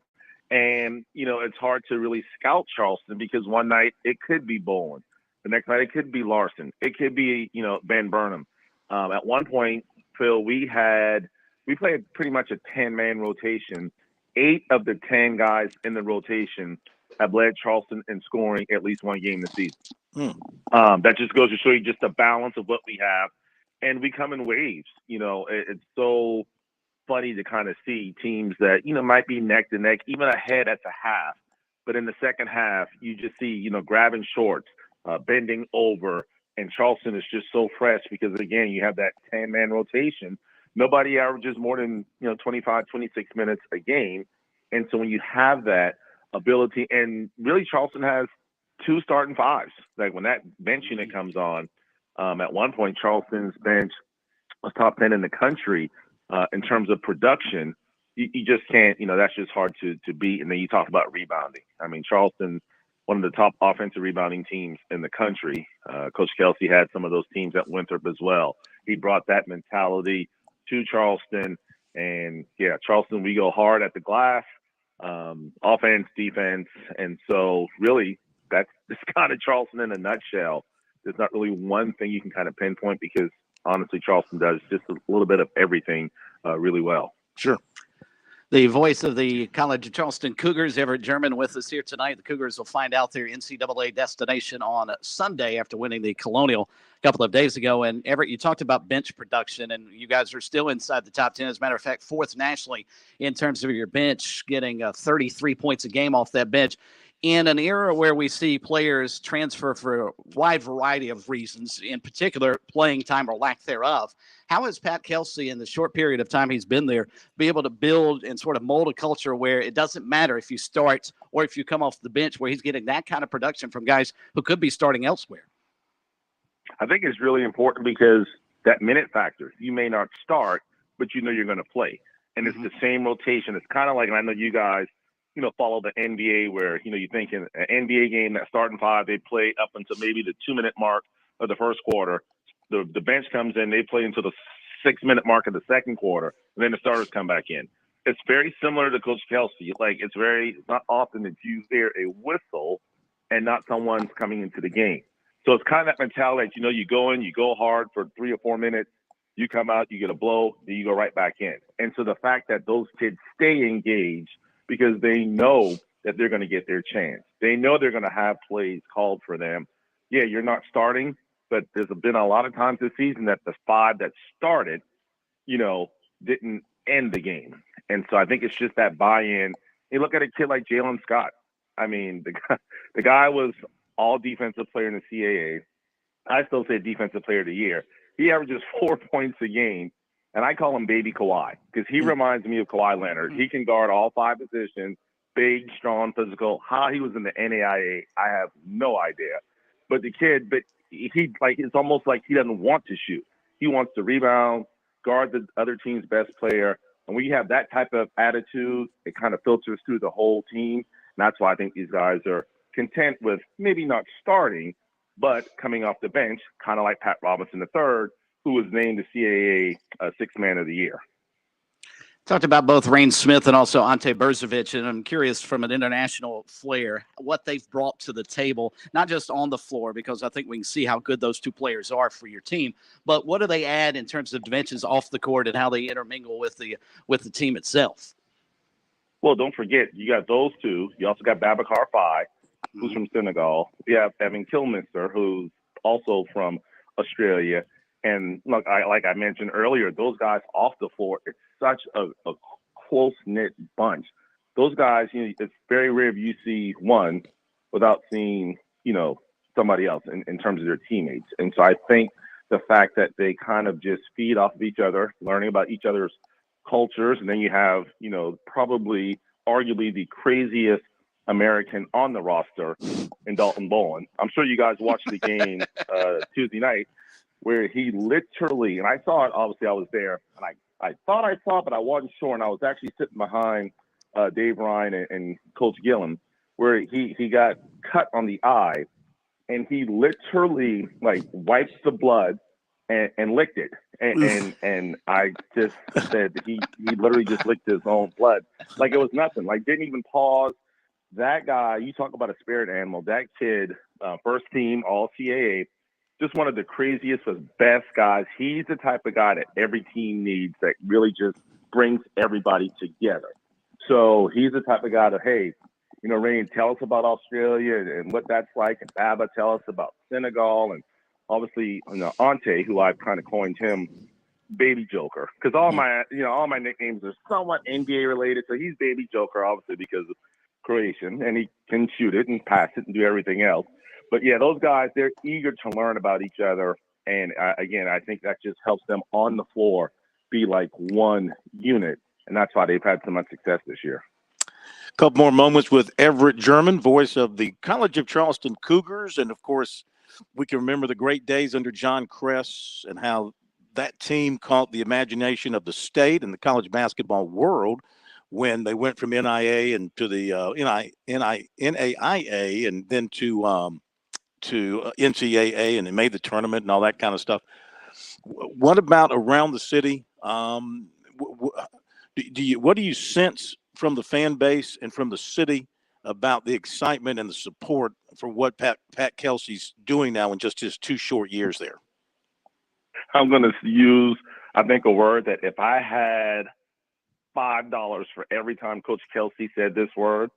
And, it's hard to really scout Charleston because one night it could be Bowen. The next night it could be Larson. It could be, Ben Burnham. At one point, Phil, we played pretty much a 10-man rotation. 8 of the 10 guys in the rotation have led Charleston in scoring at least one game this season. That just goes to show you just the balance of what we have. And we come in waves. It's so funny to kind of see teams that, might be neck to neck, even ahead at the half. But in the second half, you just see, grabbing shorts, bending over. And Charleston is just so fresh because, again, you have that 10-man rotation. Nobody averages more than, 25, 26 minutes a game. And so when you have that ability, and really Charleston has 2 starting 5s. Like when that bench unit comes on, at one point Charleston's bench was top 10 in the country in terms of production. You just can't, that's just hard to beat. And then you talk about rebounding. I mean, Charleston, one of the top offensive rebounding teams in the country. Coach Kelsey had some of those teams at Winthrop as well. He brought that mentality to Charleston. And yeah, Charleston, we go hard at the glass, offense, defense. And so really that's kind of Charleston in a nutshell. There's not really one thing you can kind of pinpoint because honestly, Charleston does just a little bit of everything really well. Sure. The voice of the College of Charleston Cougars, Everett German, with us here tonight. The Cougars will find out their NCAA destination on Sunday after winning the Colonial a couple of days ago. And Everett, you talked about bench production, and you guys are still inside the top 10. As a matter of fact, 4th nationally in terms of your bench, getting 33 points a game off that bench. In an era where we see players transfer for a wide variety of reasons, in particular playing time or lack thereof, how has Pat Kelsey, in the short period of time he's been there, be able to build and sort of mold a culture where it doesn't matter if you start or if you come off the bench, where he's getting that kind of production from guys who could be starting elsewhere? I think it's really important because that minute factor, you may not start, but you're going to play. And it's the same rotation. It's kind of like, and I know you guys, follow the NBA where, you think in an NBA game, that starting 5, they play up until maybe the 2-minute mark of the first quarter. The bench comes in, they play until the 6-minute mark of the second quarter, and then the starters come back in. It's very similar to Coach Kelsey. It's not often that you hear a whistle and not someone's coming into the game. So it's kind of that mentality that, you go in, you go hard for 3 or 4 minutes, You come out, you get a blow, then you go right back in. And so the fact that those kids stay engaged because they know that they're going to get their chance. They know they're going to have plays called for them. Yeah, you're not starting, but there's been a lot of times this season that the 5 that started, didn't end the game. And so I think it's just that buy-in. You look at a kid like Jalen Scott. I mean, the guy was all defensive player in the CAA. I still say defensive player of the year. He averages 4 points a game, and I call him Baby Kawhi because he reminds me of Kawhi Leonard. He can guard all 5 positions, big, strong, physical. How he was in the NAIA, I have no idea. But the kid, it's almost like he doesn't want to shoot. He wants to rebound, guard the other team's best player. And when you have that type of attitude, it kind of filters through the whole team. And that's why I think these guys are content with maybe not starting, but coming off the bench, kind of like Pat Robinson III, who was named the CAA Sixth Man of the Year. Talked about both Rain Smith and also Ante Berzovic, and I'm curious from an international flair what they've brought to the table, not just on the floor, because I think we can see how good those 2 players are for your team, but what do they add in terms of dimensions off the court and how they intermingle with the team itself? Well, don't forget, you got those 2. You also got Babacar Faye, who's from Senegal. You have Evan Kilminster, who's also from Australia. And look, like I mentioned earlier, those guys off the floor, it's such a close-knit bunch. Those guys, it's very rare if you see one without seeing, somebody else in terms of their teammates. And so I think the fact that they kind of just feed off of each other, learning about each other's cultures, and then you have, probably arguably the craziest American on the roster in Dalton Bowen. I'm sure you guys watched the game Tuesday night, where he literally, and I saw it, obviously I was there, and I thought I saw it, but I wasn't sure, and I was actually sitting behind Dave Ryan and Coach Gillum, where he got cut on the eye, and he literally, wiped the blood and licked it. And I just said he literally just licked his own blood. Like it was nothing. Didn't even pause. That guy, you talk about a spirit animal, that kid, first team, all CAA, just one of the craziest, best guys. He's the type of guy that every team needs, that really just brings everybody together. So he's the type of guy that, hey, Rain, tell us about Australia and what that's like. And Baba, tell us about Senegal. And obviously, Ante, who I've kind of coined him Baby Joker. Because all my nicknames are somewhat NBA related. So he's Baby Joker, obviously, because of Croatian. And he can shoot it and pass it and do everything else. But yeah, those guys, they're eager to learn about each other. And again, I think that just helps them on the floor be like one unit. And that's why they've had so much success this year. A couple more moments with Everett German, voice of the College of Charleston Cougars. And of course, we can remember the great days under John Kress and how that team caught the imagination of the state and the college basketball world when they went from NIA and to the NAIA and then to NCAA, and they made the tournament and all that kind of stuff. What about around the city? What do you sense from the fan base and from the city about the excitement and the support for what Pat Kelsey's doing now in just his 2 short years there? I'm going to use, I think, a word that if I had $5 for every time Coach Kelsey said this word,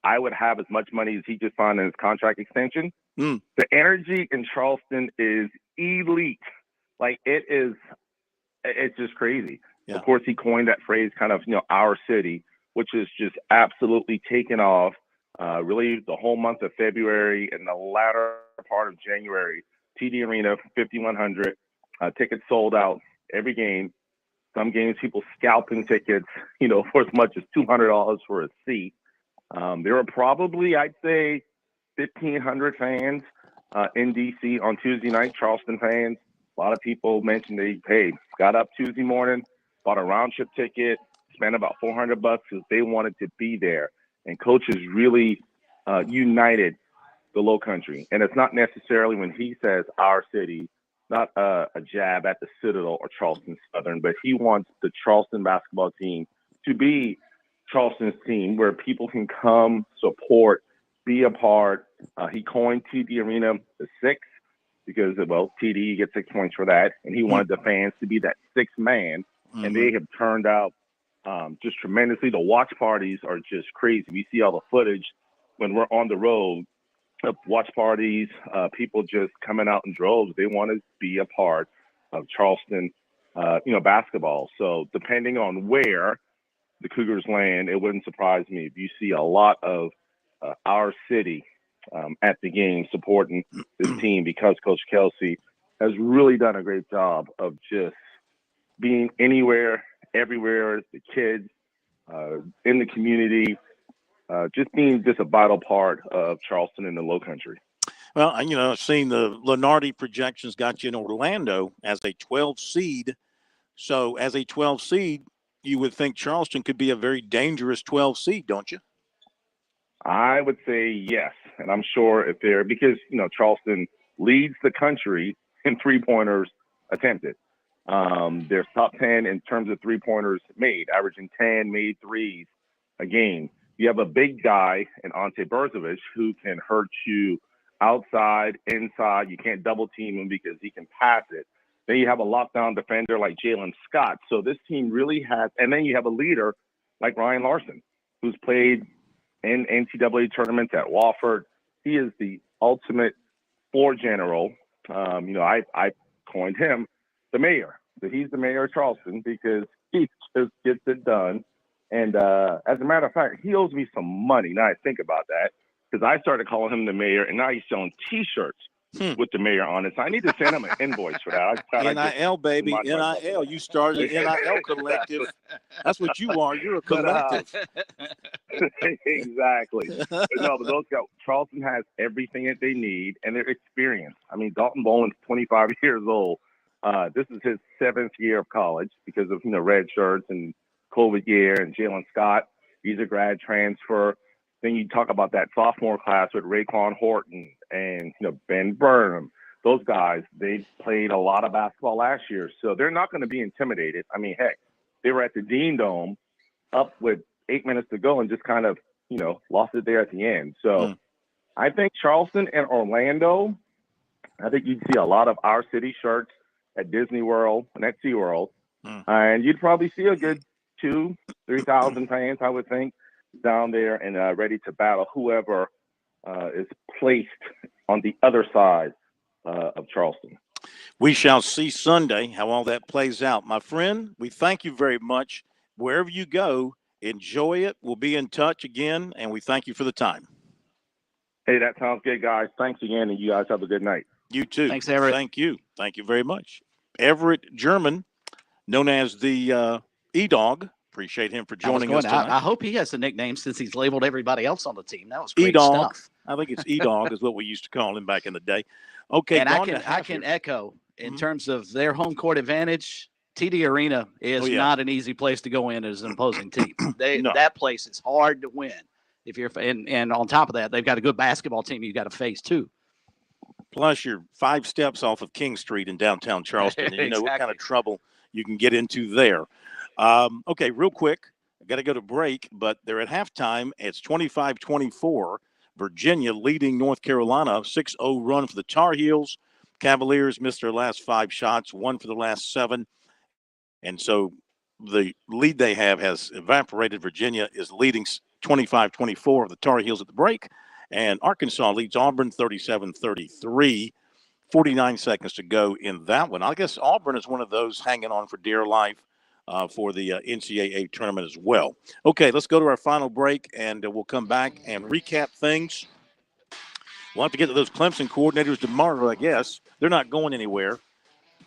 I would have as much money as he just signed in his contract extension. The energy in Charleston is elite. It's just crazy. Yeah. Of course, he coined that phrase kind of, our city, which is just absolutely taken off really the whole month of February and the latter part of January. TD Arena, 5,100 tickets sold out every game. Some games, people scalping tickets, for as much as $200 for a seat. There were probably, I'd say, 1,500 fans in D.C. on Tuesday night, Charleston fans. A lot of people mentioned they got up Tuesday morning, bought a round trip ticket, spent about $400 because they wanted to be there. And Coach has really united the Low Country. And it's not necessarily when he says our city, not a jab at the Citadel or Charleston Southern, but he wants the Charleston basketball team to be Charleston's team where people can come, support, be a part. He coined TD Arena the 6th. because, well, TD gets 6 points for that, and he wanted the fans to be that sixth man, and they have turned out just tremendously. The watch parties are just crazy. We see all the footage when we're on the road of watch parties, people just coming out in droves. They want to be a part of Charleston, basketball. So depending on where the Cougars land, it wouldn't surprise me if you see a lot of our city at the game supporting this team, because Coach Kelsey has really done a great job of just being anywhere, everywhere, the kids, in the community, just being just a vital part of Charleston and the Low Country. Well, I've seen the Lenardi projections got you in Orlando as a 12 seed. So as a 12 seed, you would think Charleston could be a very dangerous 12 seed, don't you? I would say yes. And I'm sure if they're, because, Charleston leads the country in three-pointers attempted. They're top 10 in terms of three-pointers made, averaging 10 made threes a game. You have a big guy in Ante Berzovic who can hurt you outside, inside. You can't double team him because he can pass it. Then you have a lockdown defender like Jalen Scott. So this team really has, and then you have a leader like Ryan Larson, who's played in NCAA tournaments at Wofford. He is the ultimate floor general. I coined him the mayor. So he's the mayor of Charleston because he just gets it done. And as a matter of fact, he owes me some money. Now I think about that, because I started calling him the mayor, and now he's selling T-shirts with the mayor on it. So I need to send him an invoice for that. NIL, baby. NIL. You started an NIL collective. That's what you are. You're a collective. Exactly. But those guys, Charleston has everything that they need, and their experience. I mean, Dalton Boland's 25 years old. This is his 7th year of college because of, red shirts and COVID year, and Jalen Scott, he's a grad transfer. Then you talk about that sophomore class with Raekwon Horton and, Ben Burnham. Those guys, they played a lot of basketball last year, so they're not going to be intimidated. I mean, heck, they were at the Dean Dome up with 8 minutes to go and just kind of, lost it there at the end. So I think Charleston and Orlando, I think you'd see a lot of our city shirts at Disney World and at SeaWorld. And you'd probably see a good 2,000-3,000 fans, I would think, down there and ready to battle whoever is placed on the other side of Charleston. We shall see Sunday how all that plays out. My friend, we thank you very much. Wherever you go, enjoy it. We'll be in touch again, and we thank you for the time. Hey, that sounds good, guys. Thanks again, and you guys have a good night. You too. Thanks, Everett. Thank you. Thank you very much. Everett German, known as the E-Dog. Appreciate him for joining us tonight. I hope he has a nickname since he's labeled everybody else on the team. That was great E-Dog. stuff. I think it's E-Dog is what we used to call him back in the day. Okay, and I can echo in terms of their home court advantage. TD Arena is not an easy place to go in as an opposing team. That place is hard to win. If you're and on top of that, they've got a good basketball team you've got to face too. Plus, you're 5 steps off of King Street in downtown Charleston. And you know what kind of trouble you can get into there. Okay, real quick. I got to go to break, but they're at halftime. It's 25-24. Virginia leading North Carolina. 6-0 run for the Tar Heels. Cavaliers missed their last 5 shots, 1 for the last 7. And so the lead they have has evaporated. Virginia is leading 25-24 of the Tar Heels at the break. And Arkansas leads Auburn 37-33. 49 seconds to go in that one. I guess Auburn is one of those hanging on for dear life for the NCAA tournament as well. Okay, let's go to our final break, and we'll come back and recap things. We'll have to get to those Clemson coordinators tomorrow, I guess. They're not going anywhere.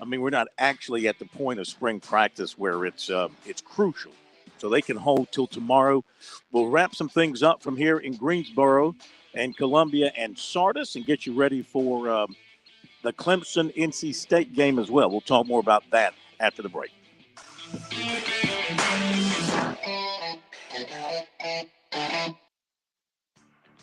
I mean, we're not actually at the point of spring practice where it's crucial. So they can hold till tomorrow. We'll wrap some things up from here in Greensboro and Columbia and Sardis and get you ready for the Clemson-NC State game as well. We'll talk more about that after the break.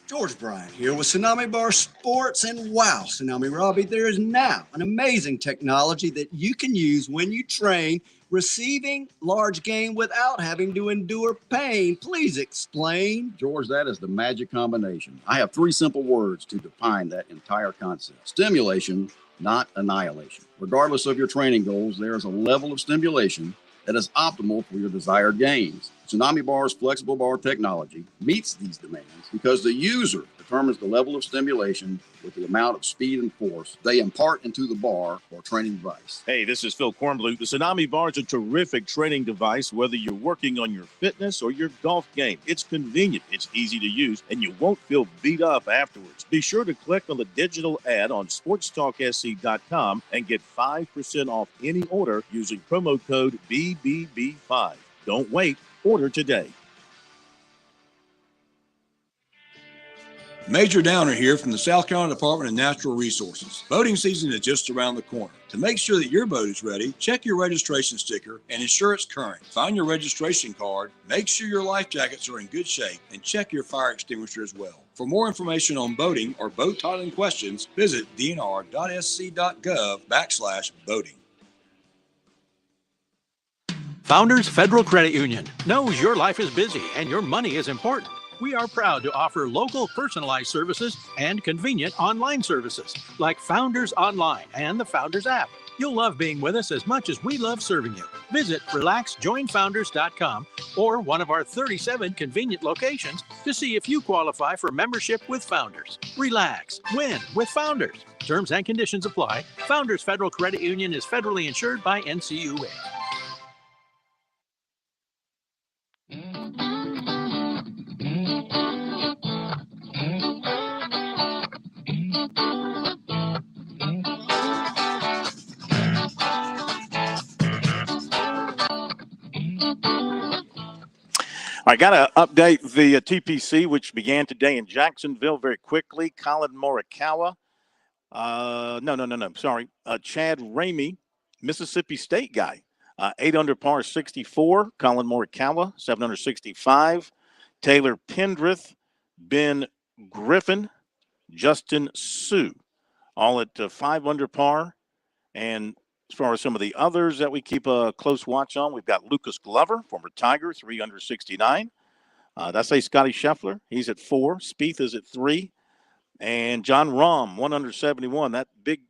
George Bryant here with Tsunami Bar Sports, and wow, Tsunami Robbie, there is now an amazing technology that you can use when you train receiving large game without having to endure pain. Please explain. George, that is the magic combination. I have 3 simple words to define that entire concept: stimulation, not annihilation. Regardless of your training goals, there is a level of stimulation that is optimal for your desired gains. Tsunami Bar's flexible bar technology meets these demands because the user determines the level of stimulation with the amount of speed and force they impart into the bar or training device. Hey, this is Phil Kornbluth. The Tsunami Bar is a terrific training device, whether you're working on your fitness or your golf game. It's convenient, it's easy to use, and you won't feel beat up afterwards. Be sure to click on the digital ad on sportstalksc.com and get 5% off any order using promo code BBB5. Don't wait, order today. Major Downer here from the South Carolina Department of Natural Resources. Boating season is just around the corner. To make sure that your boat is ready, check your registration sticker and ensure it's current. Find your registration card, make sure your life jackets are in good shape, and check your fire extinguisher as well. For more information on boating or boat titling questions, visit dnr.sc.gov/boating. Founders Federal Credit Union knows your life is busy and your money is important. We are proud to offer local personalized services and convenient online services like Founders Online and the Founders app. You'll love being with us as much as we love serving you. Visit relaxjoinfounders.com or one of our 37 convenient locations to see if you qualify for membership with Founders. Relax, win with Founders. Terms and conditions apply. Founders Federal Credit Union is federally insured by NCUA. I got to update the TPC, which began today in Jacksonville very quickly. Colin Morikawa. Sorry. Chad Ramey, Mississippi State guy. 8 under par 64. Colin Morikawa, 7 under 65. Taylor Pendrith, Ben Griffin, Justin Sue, all at 5 under par. And as far as some of the others that we keep a close watch on, we've got Lucas Glover, former Tiger, 3 under 69. That's a Scotty Scheffler. He's at 4. Spieth is at 3. And John Rahm, 1 under 71. That big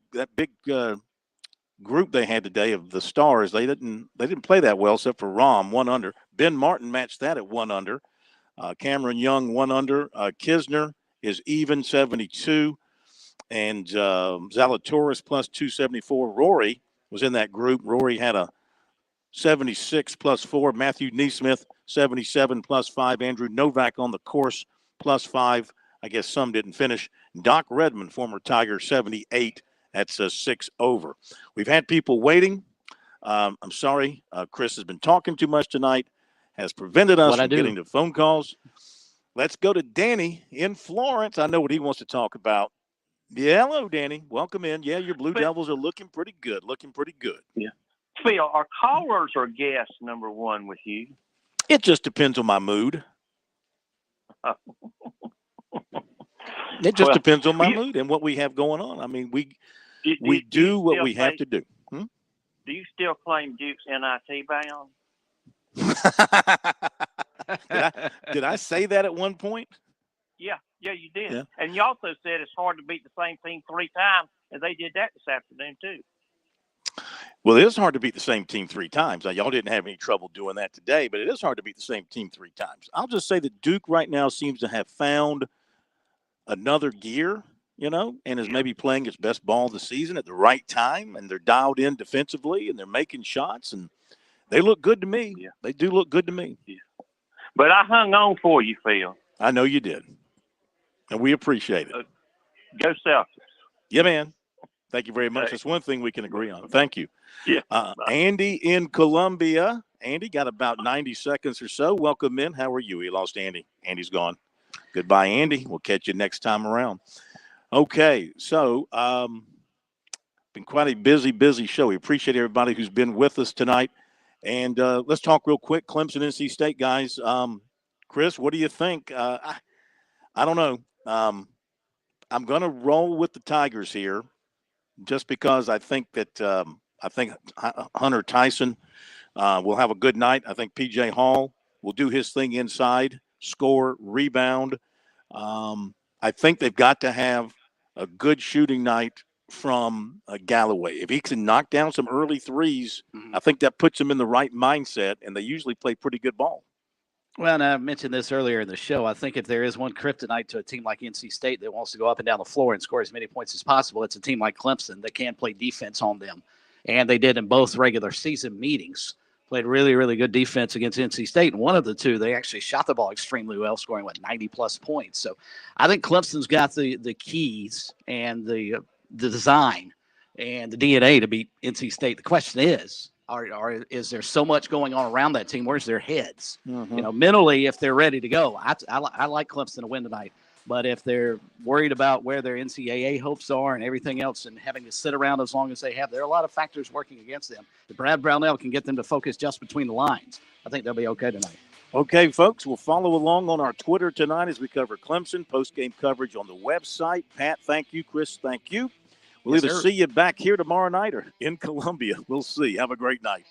group they had today of the stars, they didn't play that well except for Rahm, 1 under. Ben Martin matched that at 1 under. Cameron Young, 1 under. Kisner is even, 72. And Zalatoris plus 274. Rory was in that group. Rory had a 76 plus 4. Matthew Neesmith, 77 plus 5. Andrew Novak on the course, plus 5. I guess some didn't finish. Doc Redmond, former Tiger, 78. That's a 6 over. We've had people waiting. I'm sorry. Chris has been talking too much tonight, has prevented us from getting to phone calls. Let's go to Danny in Florence. I know what he wants to talk about. Yeah, hello, Danny. Welcome in. Yeah, your Blue Devils are looking pretty good. Yeah. Phil, are callers or guests number one with you? It just depends on my mood. It just depends on my mood and what we have going on. I mean, we do what we have to do. Do you still claim Duke's NIT bound? Did I say that at one point? Yeah, you did. Yeah. And you also said it's hard to beat the same team 3 times, and they did that this afternoon too. Well, it is hard to beat the same team 3 times. Now, y'all didn't have any trouble doing that today, but it is hard to beat the same team 3 times. I'll just say that Duke right now seems to have found another gear, and is maybe playing its best ball of the season at the right time, and they're dialed in defensively, and they're making shots, and they look good to me. Yeah. They do look good to me. Yeah. But I hung on for you, Phil. I know you did, and we appreciate it. Go Celtics. Yeah, man. Thank you very much. That's one thing we can agree on. Thank you. Yeah. Andy in Columbia. Andy, got about 90 seconds or so. Welcome in. How are you? We lost Andy. Andy's gone. Goodbye, Andy. We'll catch you next time around. Okay, so been quite a busy show. We appreciate everybody who's been with us tonight. And let's talk real quick. Clemson, NC State, guys. Chris, what do you think? I don't know. I'm going to roll with the Tigers here just because I think that Hunter Tyson will have a good night. I think P.J. Hall will do his thing inside, score, rebound. I think they've got to have a good shooting night from Galloway. If he can knock down some early threes, I think that puts him in the right mindset, and they usually play pretty good ball. Well, and I mentioned this earlier in the show. I think if there is one kryptonite to a team like NC State that wants to go up and down the floor and score as many points as possible, it's a team like Clemson that can play defense on them. And they did in both regular season meetings. Played really, really good defense against NC State. And one of the two, they actually shot the ball extremely well, scoring, 90-plus points. So I think Clemson's got the keys and the design and the DNA to beat NC State. The question is, is there so much going on around that team? Where's their heads? Mm-hmm. Mentally, if they're ready to go, I like Clemson to win tonight. But if they're worried about where their NCAA hopes are and everything else and having to sit around as long as they have, there are a lot of factors working against them. If Brad Brownell can get them to focus just between the lines, I think they'll be okay tonight. Okay, folks, we'll follow along on our Twitter tonight as we cover Clemson, post-game coverage on the website. Pat, thank you. Chris, thank you. We'll either see you back here tomorrow night or in Columbia. We'll see. Have a great night.